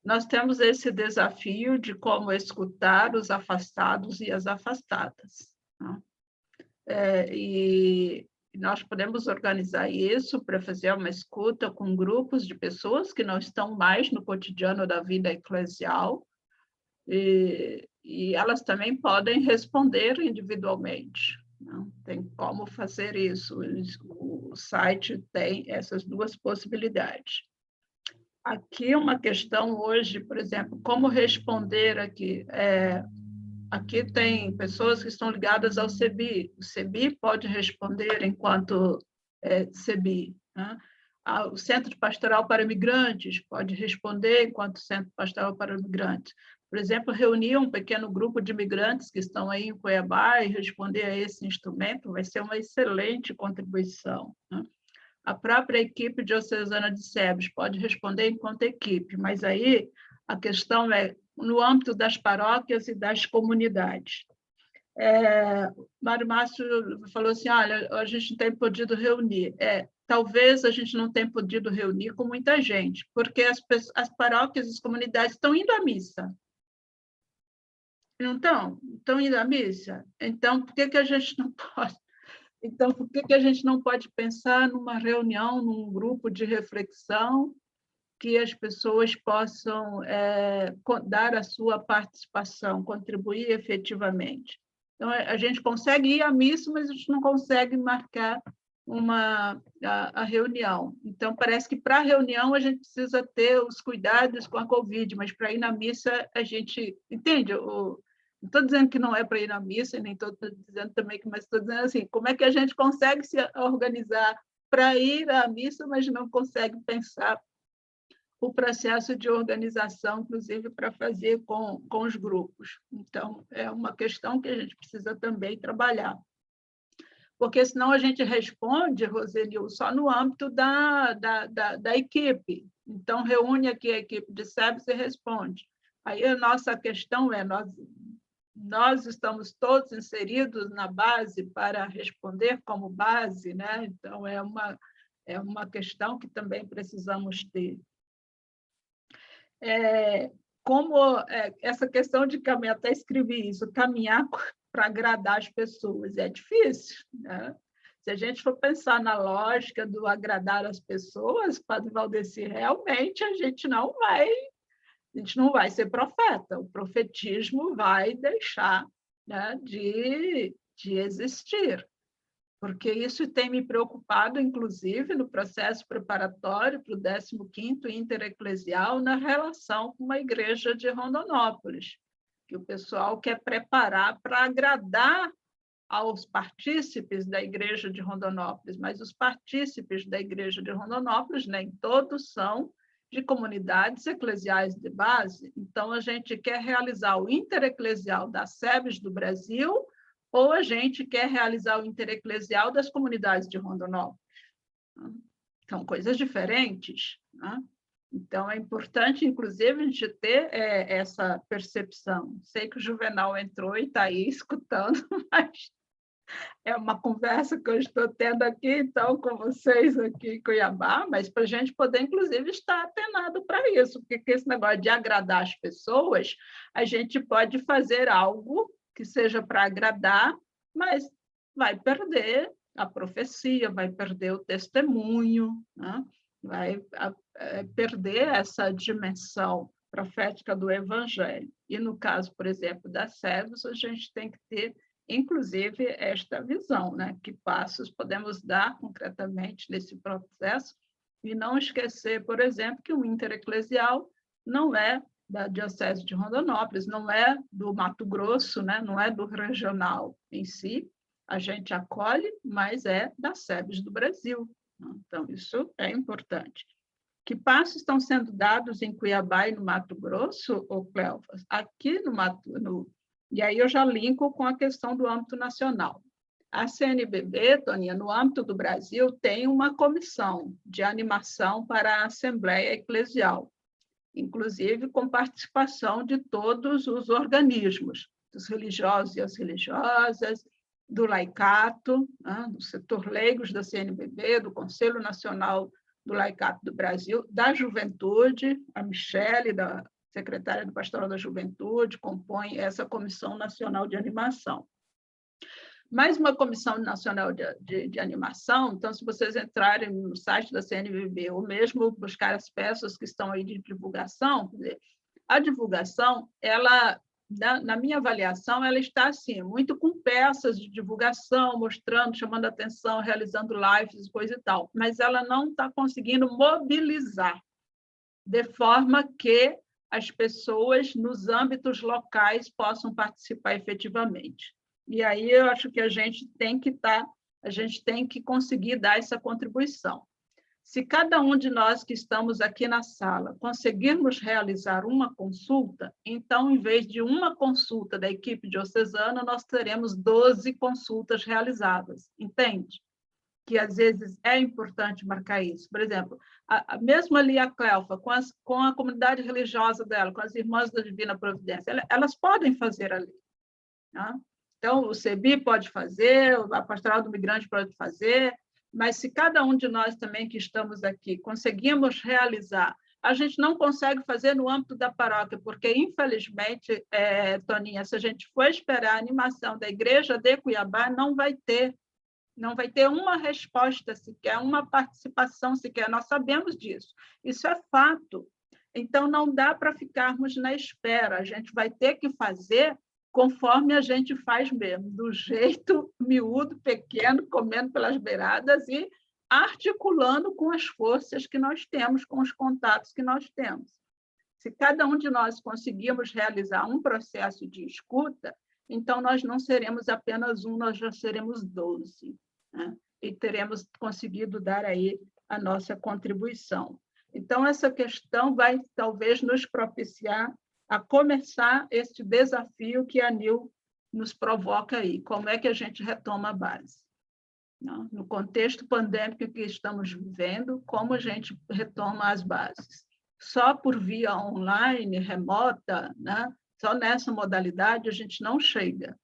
Nós temos esse desafio de como escutar os afastados e as afastadas, não? E nós podemos organizar isso para fazer uma escuta com grupos de pessoas que não estão mais no cotidiano da vida eclesial, e elas também podem responder individualmente. Não tem como fazer isso. O site tem essas duas possibilidades. Aqui uma questão hoje, por exemplo, como responder aqui? Aqui tem pessoas que estão ligadas ao CEBI. O CEBI pode responder enquanto CEBI, né? O Centro de Pastoral para Imigrantes pode responder enquanto Centro Pastoral para Imigrantes. Por exemplo, reunir um pequeno grupo de imigrantes que estão aí em Cuiabá e responder a esse instrumento vai ser uma excelente contribuição, né? A própria equipe diocesana de SEBS pode responder enquanto equipe, mas aí A questão é no âmbito das paróquias e das comunidades. Mário Márcio falou assim, olha, a gente não tem podido reunir. Talvez a gente não tenha podido reunir com muita gente, porque as paróquias e as comunidades estão indo à missa. Não estão? Estão indo à missa? Então, por que a gente não pode? Então, por que a gente não pode pensar numa reunião, num grupo de reflexão, que as pessoas possam dar a sua participação, contribuir efetivamente? Então, a gente consegue ir à missa, mas a gente não consegue marcar a reunião. Então, parece que para a reunião a gente precisa ter os cuidados com a Covid, mas para ir na missa a gente... Entende? Não estou dizendo que não é para ir na missa, nem estou dizendo também que... Mas estou dizendo assim, como é que a gente consegue se organizar para ir à missa, mas não consegue pensar o processo de organização, inclusive para fazer com os grupos. Então, é uma questão que a gente precisa também trabalhar. Porque senão a gente responde, Rosenil, só no âmbito da equipe. Então, reúne aqui a equipe de SEBS e responde. Aí a nossa questão é, nós estamos todos inseridos na base para responder como base, né? Então, é uma questão que também precisamos ter. Essa questão de caminhar, até escrevi isso, caminhar para agradar as pessoas, é difícil, né? Se a gente for pensar na lógica do agradar as pessoas, Padre Valdeci, realmente a gente não vai ser profeta, o profetismo vai deixar, né, de existir. Porque isso tem me preocupado, inclusive, no processo preparatório para o 15º Intereclesial, na relação com a Igreja de Rondonópolis, que o pessoal quer preparar para agradar aos partícipes da Igreja de Rondonópolis, mas os partícipes da Igreja de Rondonópolis nem todos são de comunidades eclesiais de base. Então, a gente quer realizar o Intereclesial da SEBS do Brasil, ou a gente quer realizar o intereclesial das comunidades de Rondonópolis. São coisas diferentes, né? Então, é importante, inclusive, a gente ter essa percepção. Sei que o Juvenal entrou e está aí escutando, mas é uma conversa que eu estou tendo aqui, então, com vocês aqui em Cuiabá, mas para a gente poder, inclusive, estar atenado para isso, porque esse negócio de agradar as pessoas, a gente pode fazer algo que seja para agradar, mas vai perder a profecia, vai perder o testemunho, né? Vai perder essa dimensão profética do Evangelho. E no caso, por exemplo, da SEBS, a gente tem que ter, inclusive, esta visão, né? Que passos podemos dar concretamente nesse processo e não esquecer, por exemplo, que o intereclesial não é da Diocese de Rondonópolis, não é do Mato Grosso, né? Não é do regional em si, a gente acolhe, mas é da SEBS do Brasil. Então, isso é importante. Que passos estão sendo dados em Cuiabá e no Mato Grosso, Cleofas? Aqui e aí eu já linko com a questão do âmbito nacional. A CNBB, Toninha, no âmbito do Brasil, tem uma comissão de animação para a Assembleia Eclesial, inclusive com participação de todos os organismos, dos religiosos e as religiosas, do laicato, né, do setor leigos da CNBB, do Conselho Nacional do Laicato do Brasil, da Juventude, a Michele, da secretária do Pastoral da Juventude, compõe essa Comissão Nacional de Animação. Mais uma Comissão Nacional de Animação, então, se vocês entrarem no site da CNBB, ou mesmo buscar as peças que estão aí de divulgação, a divulgação, ela, na minha avaliação, ela está, assim, muito com peças de divulgação, mostrando, chamando atenção, realizando lives, coisa e tal, mas ela não está conseguindo mobilizar, de forma que as pessoas, nos âmbitos locais, possam participar efetivamente. E aí eu acho que a gente tem que conseguir dar essa contribuição. Se cada um de nós que estamos aqui na sala conseguirmos realizar uma consulta, então, em vez de uma consulta da equipe diocesana, nós teremos 12 consultas realizadas, entende? que às vezes é importante marcar isso. Por exemplo, mesmo ali a Cleofa, com a comunidade religiosa dela, com as Irmãs da Divina Providência, elas podem fazer ali. Né? Então, o CEBI pode fazer, a Pastoral do Migrante pode fazer, mas se cada um de nós também que estamos aqui conseguimos realizar, a gente não consegue fazer no âmbito da paróquia, porque, infelizmente, Toninha, se a gente for esperar a animação da Igreja de Cuiabá, não vai ter uma resposta sequer, uma participação sequer, nós sabemos disso, isso é fato. Então, não dá para ficarmos na espera, a gente vai ter que fazer conforme a gente faz mesmo, do jeito miúdo, pequeno, comendo pelas beiradas e articulando com as forças que nós temos, com os contatos que nós temos. Se cada um de nós conseguirmos realizar um processo de escuta, então nós não seremos apenas um, nós já seremos 12, né? E teremos conseguido dar aí a nossa contribuição. Então, essa questão vai talvez nos propiciar a começar este desafio que a NIL nos provoca aí. Como é que a gente retoma a base? No contexto pandêmico que estamos vivendo, como a gente retoma as bases? Só por via online, remota, né? Só nessa modalidade a gente não chega.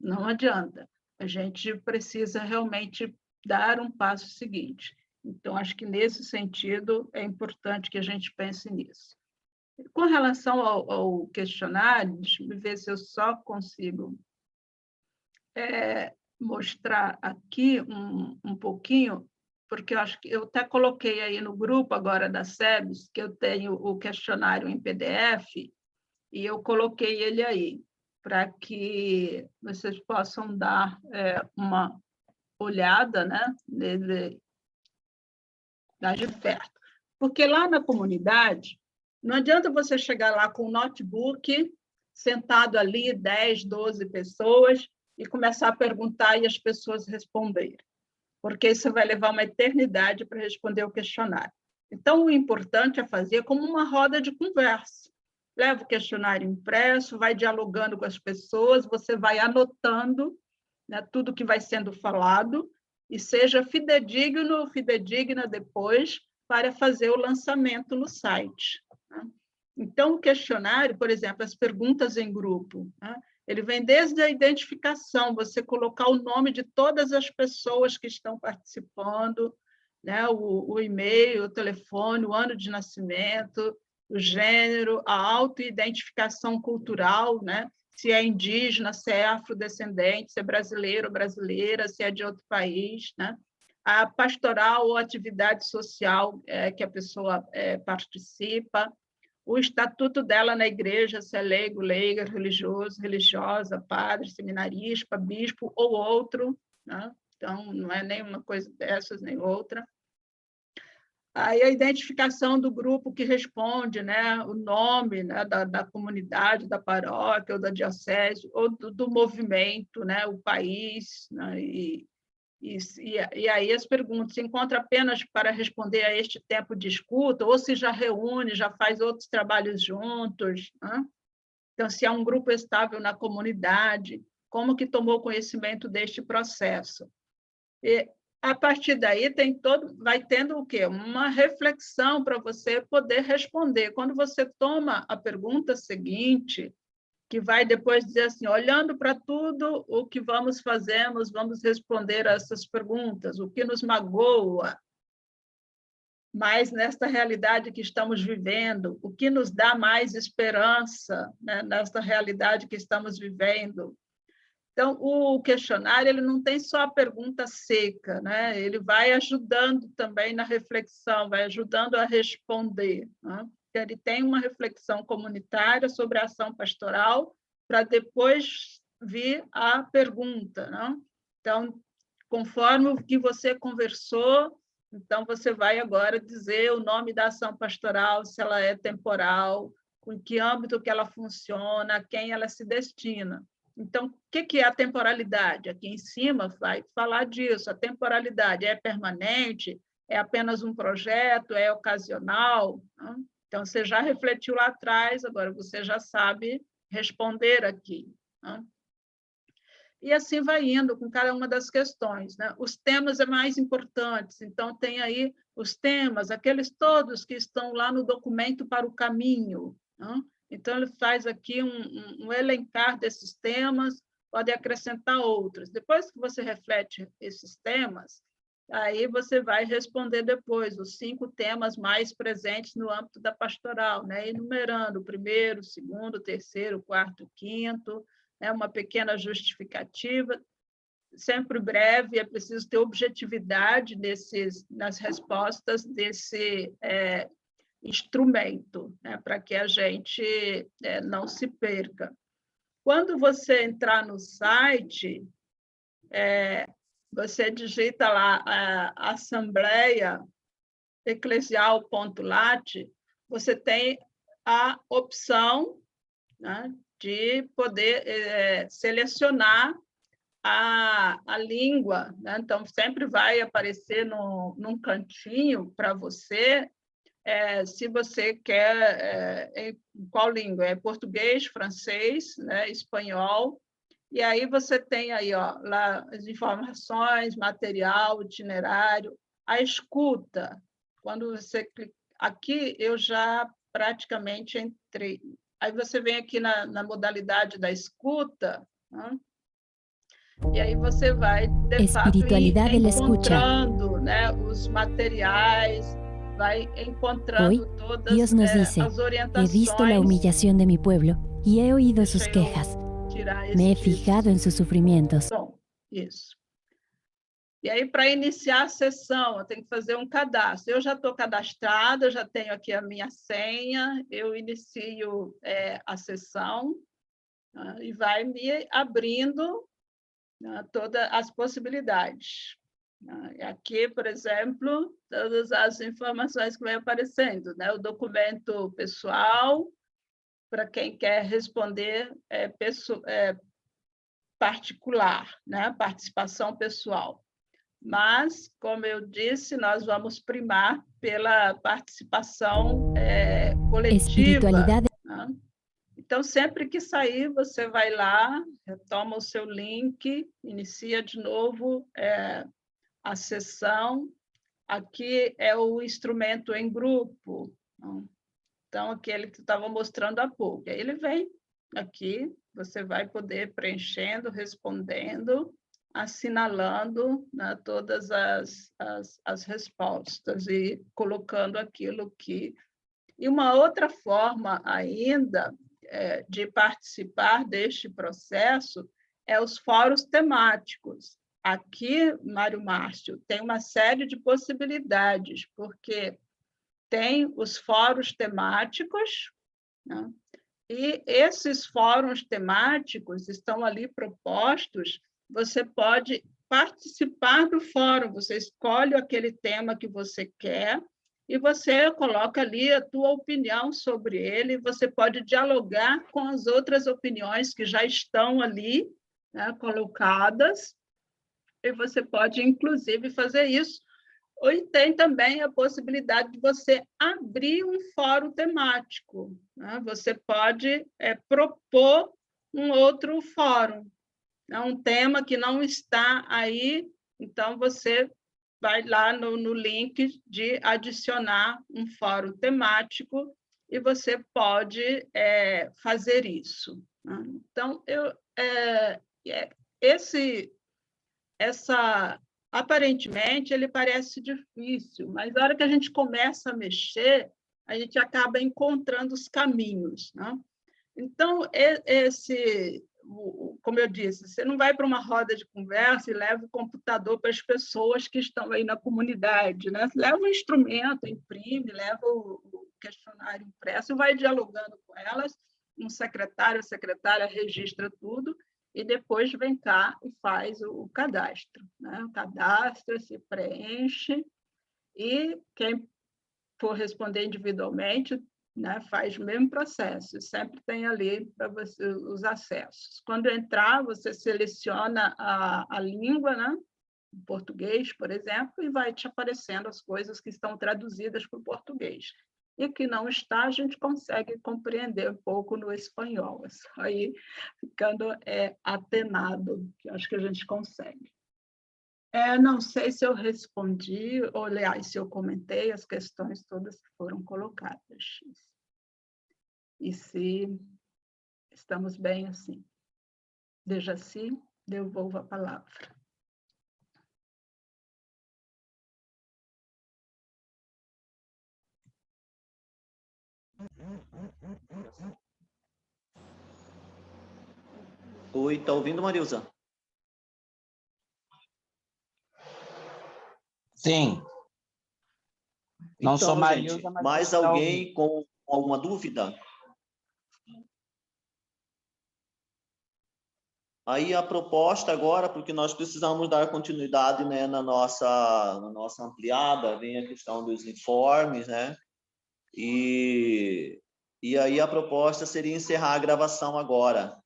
Não adianta. A gente precisa realmente dar um passo seguinte. Então, acho que nesse sentido é importante que a gente pense nisso. Com relação ao questionário, deixa eu ver se eu só consigo mostrar aqui um pouquinho, porque eu acho que eu até coloquei aí no grupo agora da SEBS, que eu tenho o questionário em PDF, e eu coloquei ele aí, para que vocês possam dar uma olhada, né, nele, de perto. Porque lá na comunidade, não adianta você chegar lá com um notebook, sentado ali, 10, 12 pessoas, e começar a perguntar e as pessoas responderem, porque isso vai levar uma eternidade para responder o questionário. Então, o importante é fazer como uma roda de conversa. Leva o questionário impresso, vai dialogando com as pessoas, você vai anotando, né, tudo que vai sendo falado, e seja fidedigna depois para fazer o lançamento no site. Então, o questionário, por exemplo, as perguntas em grupo, né? Ele vem desde a identificação, você colocar o nome de todas as pessoas que estão participando, né? O e-mail, o telefone, o ano de nascimento, o gênero, a autoidentificação cultural, né? Se é indígena, se é afrodescendente, se é brasileiro ou brasileira, se é de outro país, né? A pastoral ou atividade social que a pessoa participa, o estatuto dela na igreja, se é leigo, leiga, religioso, religiosa, padre, seminarista, bispo ou outro, né? Então, não é nem uma coisa dessas, nem outra. Aí a identificação do grupo que responde, né? O nome, né? da comunidade, da paróquia ou da diocese, ou do movimento, né? O país, né? E aí as perguntas, se encontra apenas para responder a este tempo de escuta, ou se já reúne, já faz outros trabalhos juntos, né? Então, se há um grupo estável na comunidade, como que tomou conhecimento deste processo? E, a partir daí, vai tendo o quê? Uma reflexão para você poder responder. Quando você toma a pergunta seguinte, que vai depois dizer assim, olhando para tudo o que vamos responder a essas perguntas, o que nos magoa, mas nesta realidade que estamos vivendo, o que nos dá mais esperança, né, nesta realidade que estamos vivendo. Então, o questionário ele não tem só a pergunta seca, né? Ele vai ajudando também na reflexão, vai ajudando a responder, né? Ele tem uma reflexão comunitária sobre a ação pastoral para depois vir a pergunta, né? Então, conforme o que você conversou, então você vai agora dizer o nome da ação pastoral, se ela é temporal, em que âmbito que ela funciona, a quem ela se destina. Então, o que é a temporalidade? Aqui em cima vai falar disso. A temporalidade é permanente? É apenas um projeto? É ocasional? Né? Então, você já refletiu lá atrás, agora você já sabe responder aqui. Né? E assim vai indo com cada uma das questões, né? Os temas é mais importantes, então tem aí os temas, aqueles todos que estão lá no documento para o caminho, né? Então ele faz aqui um elencar desses temas, pode acrescentar outros. Depois que você reflete esses temas, aí você vai responder depois os 5 temas mais presentes no âmbito da pastoral, né? Enumerando o primeiro, o segundo, o terceiro, o quarto, o quinto, né? Uma pequena justificativa, sempre breve, é preciso ter objetividade nas respostas desse instrumento, né? Para que a gente não se perca. Quando você entrar no site, você digita lá Assembleia Eclesial.lat, você tem a opção, né, de poder selecionar a língua, né? Então, sempre vai aparecer num cantinho para você, se você quer, em qual língua? É português, francês, né, espanhol. E aí você tem aí, ó, lá as informações, material, itinerário, a escuta. Quando você clica aqui, eu já praticamente entrei. Aí você vem aqui na modalidade da escuta, né? E aí você vai, de fato, ir encontrando, né, os materiais, vai encontrando todas Dios nos dice, as he visto la orientações. humillación de mi pueblo y he oído sus Deixa eu quejas. tirar Me he esse fijado en sus sufrimientos. Bom, isso. E aí, para iniciar a sessão, eu tenho que fazer um cadastro. Eu já estou cadastrada, eu já tenho aqui a minha senha, eu inicio a sessão, né, e vai me abrindo, né, todas as possibilidades. Aqui, por exemplo, todas as informações que vão aparecendo, né? O documento pessoal, para quem quer responder particular, né? Participação pessoal. Mas, como eu disse, nós vamos primar pela participação coletiva. Espiritualidade. Né? Então, sempre que sair, você vai lá, retoma o seu link, inicia de novo a sessão. Aqui é o instrumento em grupo. Então, aquele que estava mostrando há pouco. Aí ele vem aqui, você vai poder preenchendo, respondendo, assinalando, né, todas as respostas e colocando aquilo que... E uma outra forma ainda de participar deste processo é os fóruns temáticos. Aqui, Mário Márcio, tem uma série de possibilidades, porque tem os fóruns temáticos, né? E esses fóruns temáticos estão ali propostos, você pode participar do fórum, você escolhe aquele tema que você quer e você coloca ali a tua opinião sobre ele, você pode dialogar com as outras opiniões que já estão ali, né, colocadas, e você pode, inclusive, fazer isso. Ou tem também a possibilidade de você abrir um fórum temático, né? Você pode propor um outro fórum, né? Um tema que não está aí, então você vai lá no link de adicionar um fórum temático e você pode fazer isso, né? Então, aparentemente, ele parece difícil, mas na hora que a gente começa a mexer, a gente acaba encontrando os caminhos, né? Então, como eu disse, você não vai para uma roda de conversa e leva o computador para as pessoas que estão aí na comunidade, né? Leva o instrumento, imprime, leva o questionário impresso e vai dialogando com elas, um secretário, a secretária registra tudo, e depois vem cá e faz o cadastro, né? O cadastro se preenche e quem for responder individualmente, né, faz o mesmo processo, sempre tem ali para você os acessos. Quando entrar, você seleciona a língua, né? O português, por exemplo, e vai te aparecendo as coisas que estão traduzidas para o português. e que não está, a gente consegue compreender um pouco no espanhol. Aí, ficando atenado, que acho que a gente consegue. Não sei se eu respondi, ou, aliás, se eu comentei as questões todas que foram colocadas. E se estamos bem assim. Dejaci, devolvo a palavra. Oi, tá ouvindo, Marilza? Sim. Não sou Então, Marilza, gente, mas mais está alguém com alguma dúvida? Aí a proposta agora, porque nós precisamos dar continuidade, né, na nossa ampliada, vem a questão dos informes, né? E aí a proposta seria encerrar a gravação agora,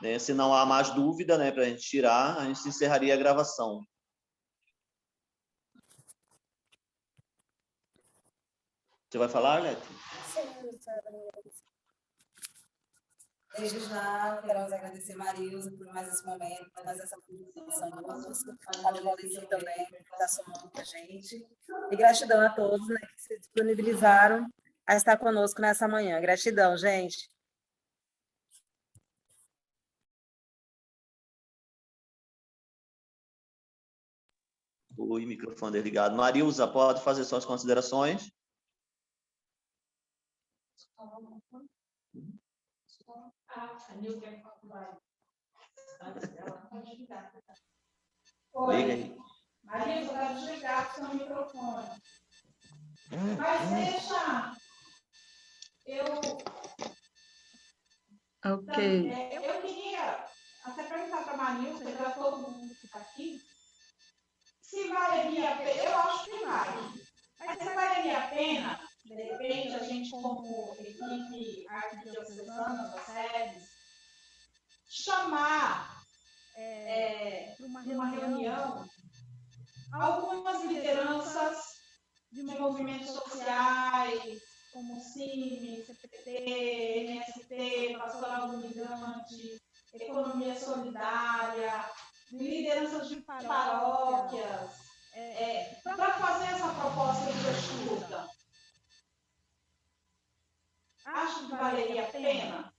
né? Se não há mais dúvida, né, para a gente tirar, a gente encerraria a gravação. Você vai falar, Leti? Desde já, queremos agradecer a Marilza por mais esse momento, por mais essa participação conosco, ao Valdeci também, por estar somando com a gente. E gratidão a todos, né, que se disponibilizaram a estar conosco nessa manhã. Gratidão, gente. O microfone desligado. Marilza, pode fazer suas considerações? Oi, Marilza, está desligado seu microfone. Mas deixa Ok. eu queria até perguntar para a Marilza, para todo mundo que está aqui, se valeria a pena. Eu acho que vale. Mas se valeria a pena, de repente, a gente, como equipe arquidiocesana das sedes, chamar para uma reunião algumas lideranças de movimentos sociais, como CIMI, CPT, MST, Pastoral do Migrante, Economia Solidária, lideranças de paróquias, para fazer essa proposta de escuta. Acho que valeria a pena?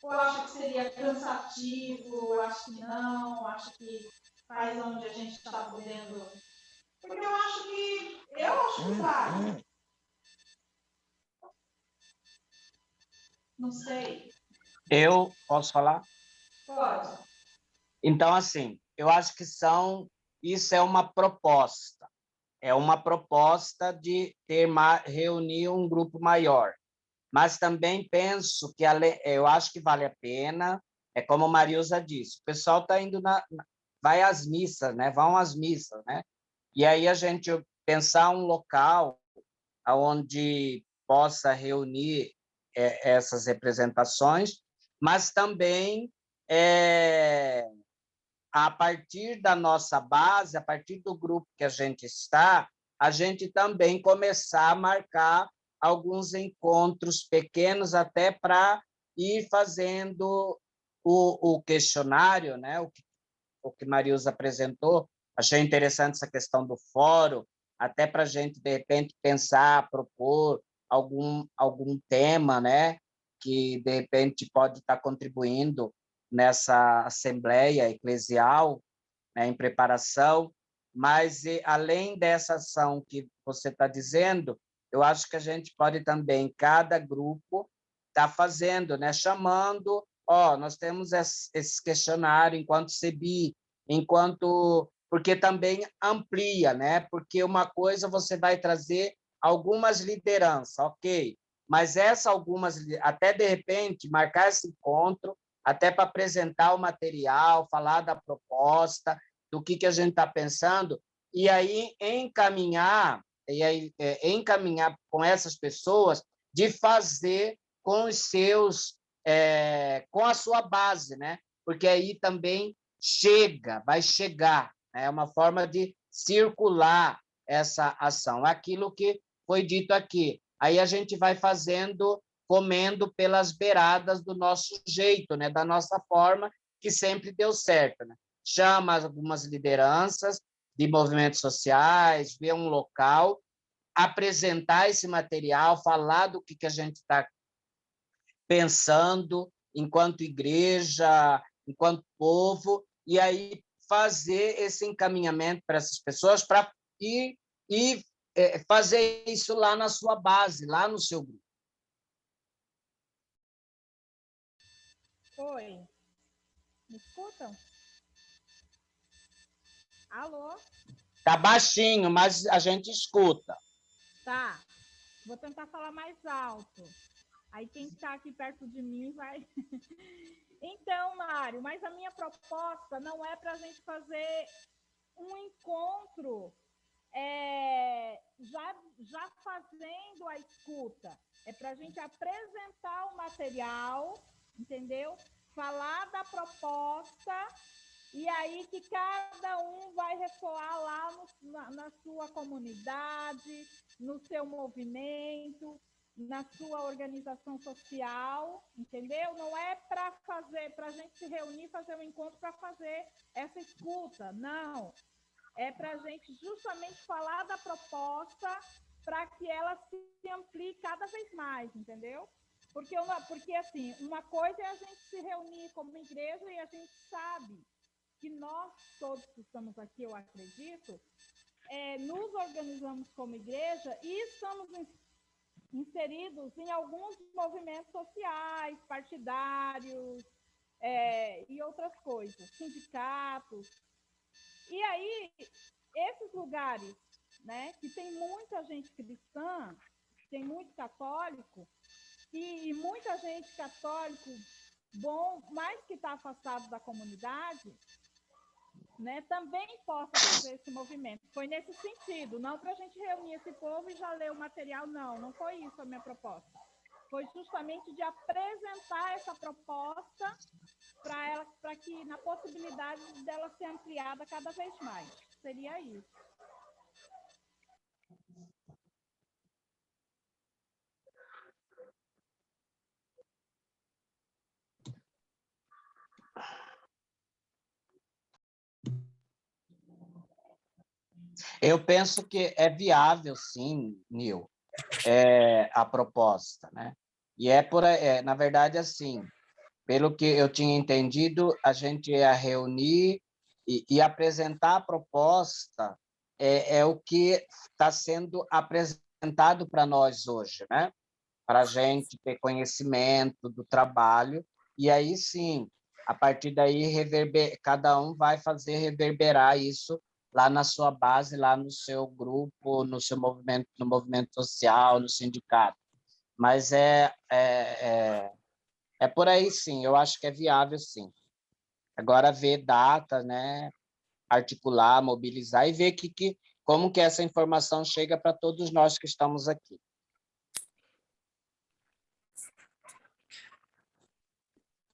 Ou acho que seria cansativo? Acho que não, acho que faz onde a gente está podendo. Porque eu acho que vale. Não sei. Eu posso falar? Pode. Então, assim, eu acho que isso é uma proposta. É uma proposta de reunir um grupo maior. Mas também penso que eu acho que vale a pena, é como a Marilza disse, o pessoal está indo vai às missas, né? Vão às missas, né? E aí a gente pensar um local onde possa reunir essas representações, mas também a partir da nossa base, a partir do grupo que a gente está, a gente também começar a marcar alguns encontros pequenos até para ir fazendo o questionário, né? O que Marilza apresentou. Achei interessante essa questão do fórum, até para a gente, de repente, pensar, propor algum tema, né? Que, de repente, pode estar contribuindo nessa assembleia eclesial, né, em preparação, mas, além dessa ação que você está dizendo, eu acho que a gente pode também, cada grupo, estar fazendo, né, chamando, nós temos esse questionário enquanto CEBI, porque também amplia, né? Porque uma coisa você vai trazer algumas lideranças, ok, mas até de repente, marcar esse encontro, até para apresentar o material, falar da proposta, do que a gente está pensando, e aí encaminhar com essas pessoas de fazer com os com a sua base, né? Porque aí também vai chegar, né? É uma forma de circular essa ação. Aquilo que foi dito aqui, aí a gente vai fazendo, comendo pelas beiradas do nosso jeito, né? Da nossa forma, que sempre deu certo, né? Chama algumas lideranças de movimentos sociais, vê um local, apresentar esse material, falar do que a gente está pensando enquanto igreja, enquanto povo, e aí fazer esse encaminhamento para essas pessoas para ir e fazer isso lá na sua base, lá no seu grupo. Oi, me escutam? Alô? Tá baixinho, mas a gente escuta. Tá, vou tentar falar mais alto. Aí quem está aqui perto de mim vai... Então, Mário, mas a minha proposta não é para a gente fazer um encontro já fazendo a escuta. É para a gente apresentar o material, entendeu? Falar da proposta, e aí que cada um vai ressoar lá na sua comunidade, no seu movimento, na sua organização social, entendeu? Não é para a gente se reunir, fazer um encontro para fazer essa escuta, não. É para a gente justamente falar da proposta para que ela se amplie cada vez mais, entendeu? Porque, assim, uma coisa é a gente se reunir como igreja e a gente sabe que nós todos que estamos aqui, eu acredito, nos organizamos como igreja e estamos inseridos em alguns movimentos sociais, partidários e outras coisas, sindicatos. E aí, esses lugares, né, que tem muita gente cristã, tem muito católico, e muita gente católico bom, mas que está afastado da comunidade, né, também possa fazer esse movimento. Foi nesse sentido, não para a gente reunir esse povo e já ler o material, não foi isso a minha proposta. Foi justamente de apresentar essa proposta para que, na possibilidade dela ser ampliada cada vez mais. Seria isso. Eu penso que é viável, sim, Nil, a proposta, né? E na verdade, assim, pelo que eu tinha entendido, a gente ia reunir e apresentar a proposta, é o que está sendo apresentado para nós hoje, né? Para a gente ter conhecimento do trabalho, e aí sim, a partir daí, cada um vai fazer reverberar isso lá na sua base, lá no seu grupo, no seu movimento, no movimento social, no sindicato. Mas é por aí, sim, eu acho que é viável, sim. Agora, ver data, né? Articular, mobilizar e ver como que essa informação chega para todos nós que estamos aqui.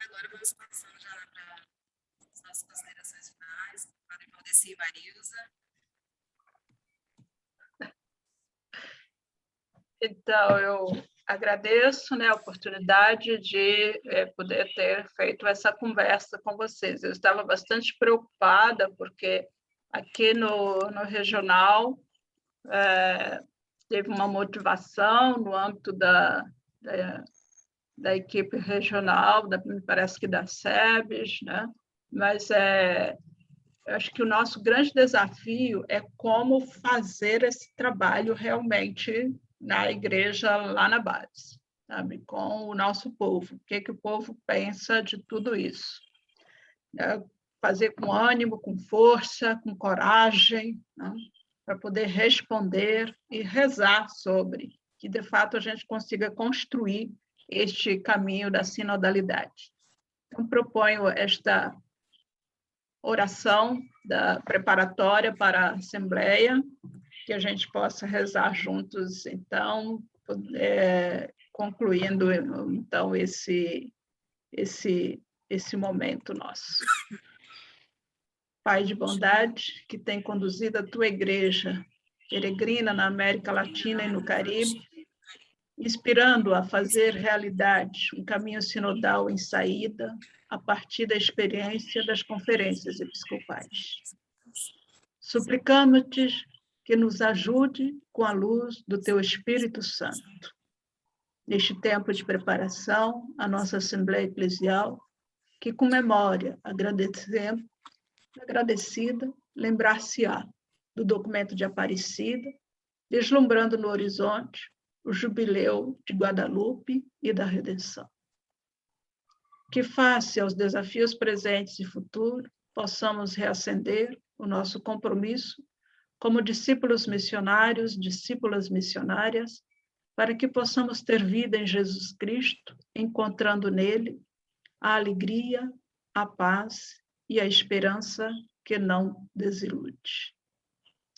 Agora vamos passando já para as nossas considerações finais. Padre Valdeci e Marilza. Então, eu agradeço, né, a oportunidade de poder ter feito essa conversa com vocês. Eu estava bastante preocupada, porque aqui no regional teve uma motivação no âmbito da equipe regional, me parece que da SEBS, né? Mas eu acho que o nosso grande desafio é como fazer esse trabalho realmente na igreja, lá na base, sabe? Com o nosso povo. O que o povo pensa de tudo isso? Fazer com ânimo, com força, com coragem, né? Para poder responder e rezar sobre, que, de fato, a gente consiga construir este caminho da sinodalidade. Então, proponho esta oração da preparatória para a Assembleia, que a gente possa rezar juntos, então, concluindo, então, esse momento nosso. Pai de bondade, que tem conduzido a tua igreja peregrina na América Latina e no Caribe, inspirando a fazer realidade um caminho sinodal em saída, a partir da experiência das conferências episcopais. Suplicamos-te que nos ajude com a luz do teu Espírito Santo. Neste tempo de preparação, a nossa Assembleia Eclesial, que com memória agradecida, lembrar-se-á do documento de Aparecida, deslumbrando no horizonte o jubileu de Guadalupe e da redenção. Que face aos desafios presentes e futuros, possamos reacender o nosso compromisso como discípulos missionários, discípulas missionárias, para que possamos ter vida em Jesus Cristo, encontrando nele a alegria, a paz e a esperança que não desilude.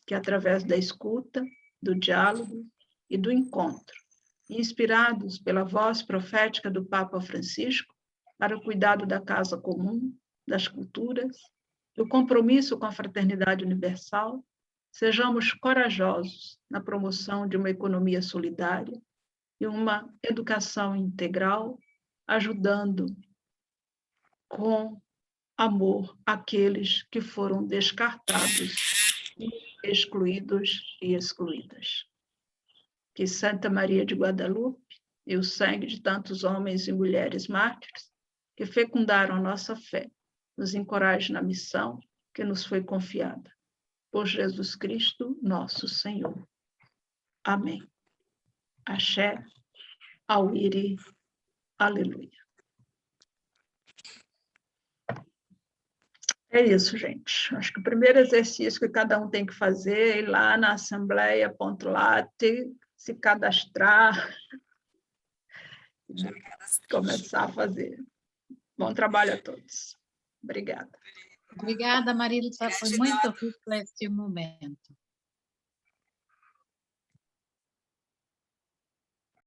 Que através da escuta, do diálogo e do encontro, inspirados pela voz profética do Papa Francisco, para o cuidado da casa comum, das culturas, do compromisso com a fraternidade universal, sejamos corajosos na promoção de uma economia solidária e uma educação integral, ajudando com amor aqueles que foram descartados, excluídos e excluídas. Que Santa Maria de Guadalupe e o sangue de tantos homens e mulheres mártires que fecundaram a nossa fé nos encoraje na missão que nos foi confiada. Por Jesus Cristo, nosso Senhor. Amém. Axé, Auíri, aleluia. É isso, gente. Acho que o primeiro exercício que cada um tem que fazer é ir lá na assembleia.lat, se cadastrar, começar a fazer. Bom trabalho a todos. Obrigada. Obrigada, Marilsa. Foi muito rico este momento.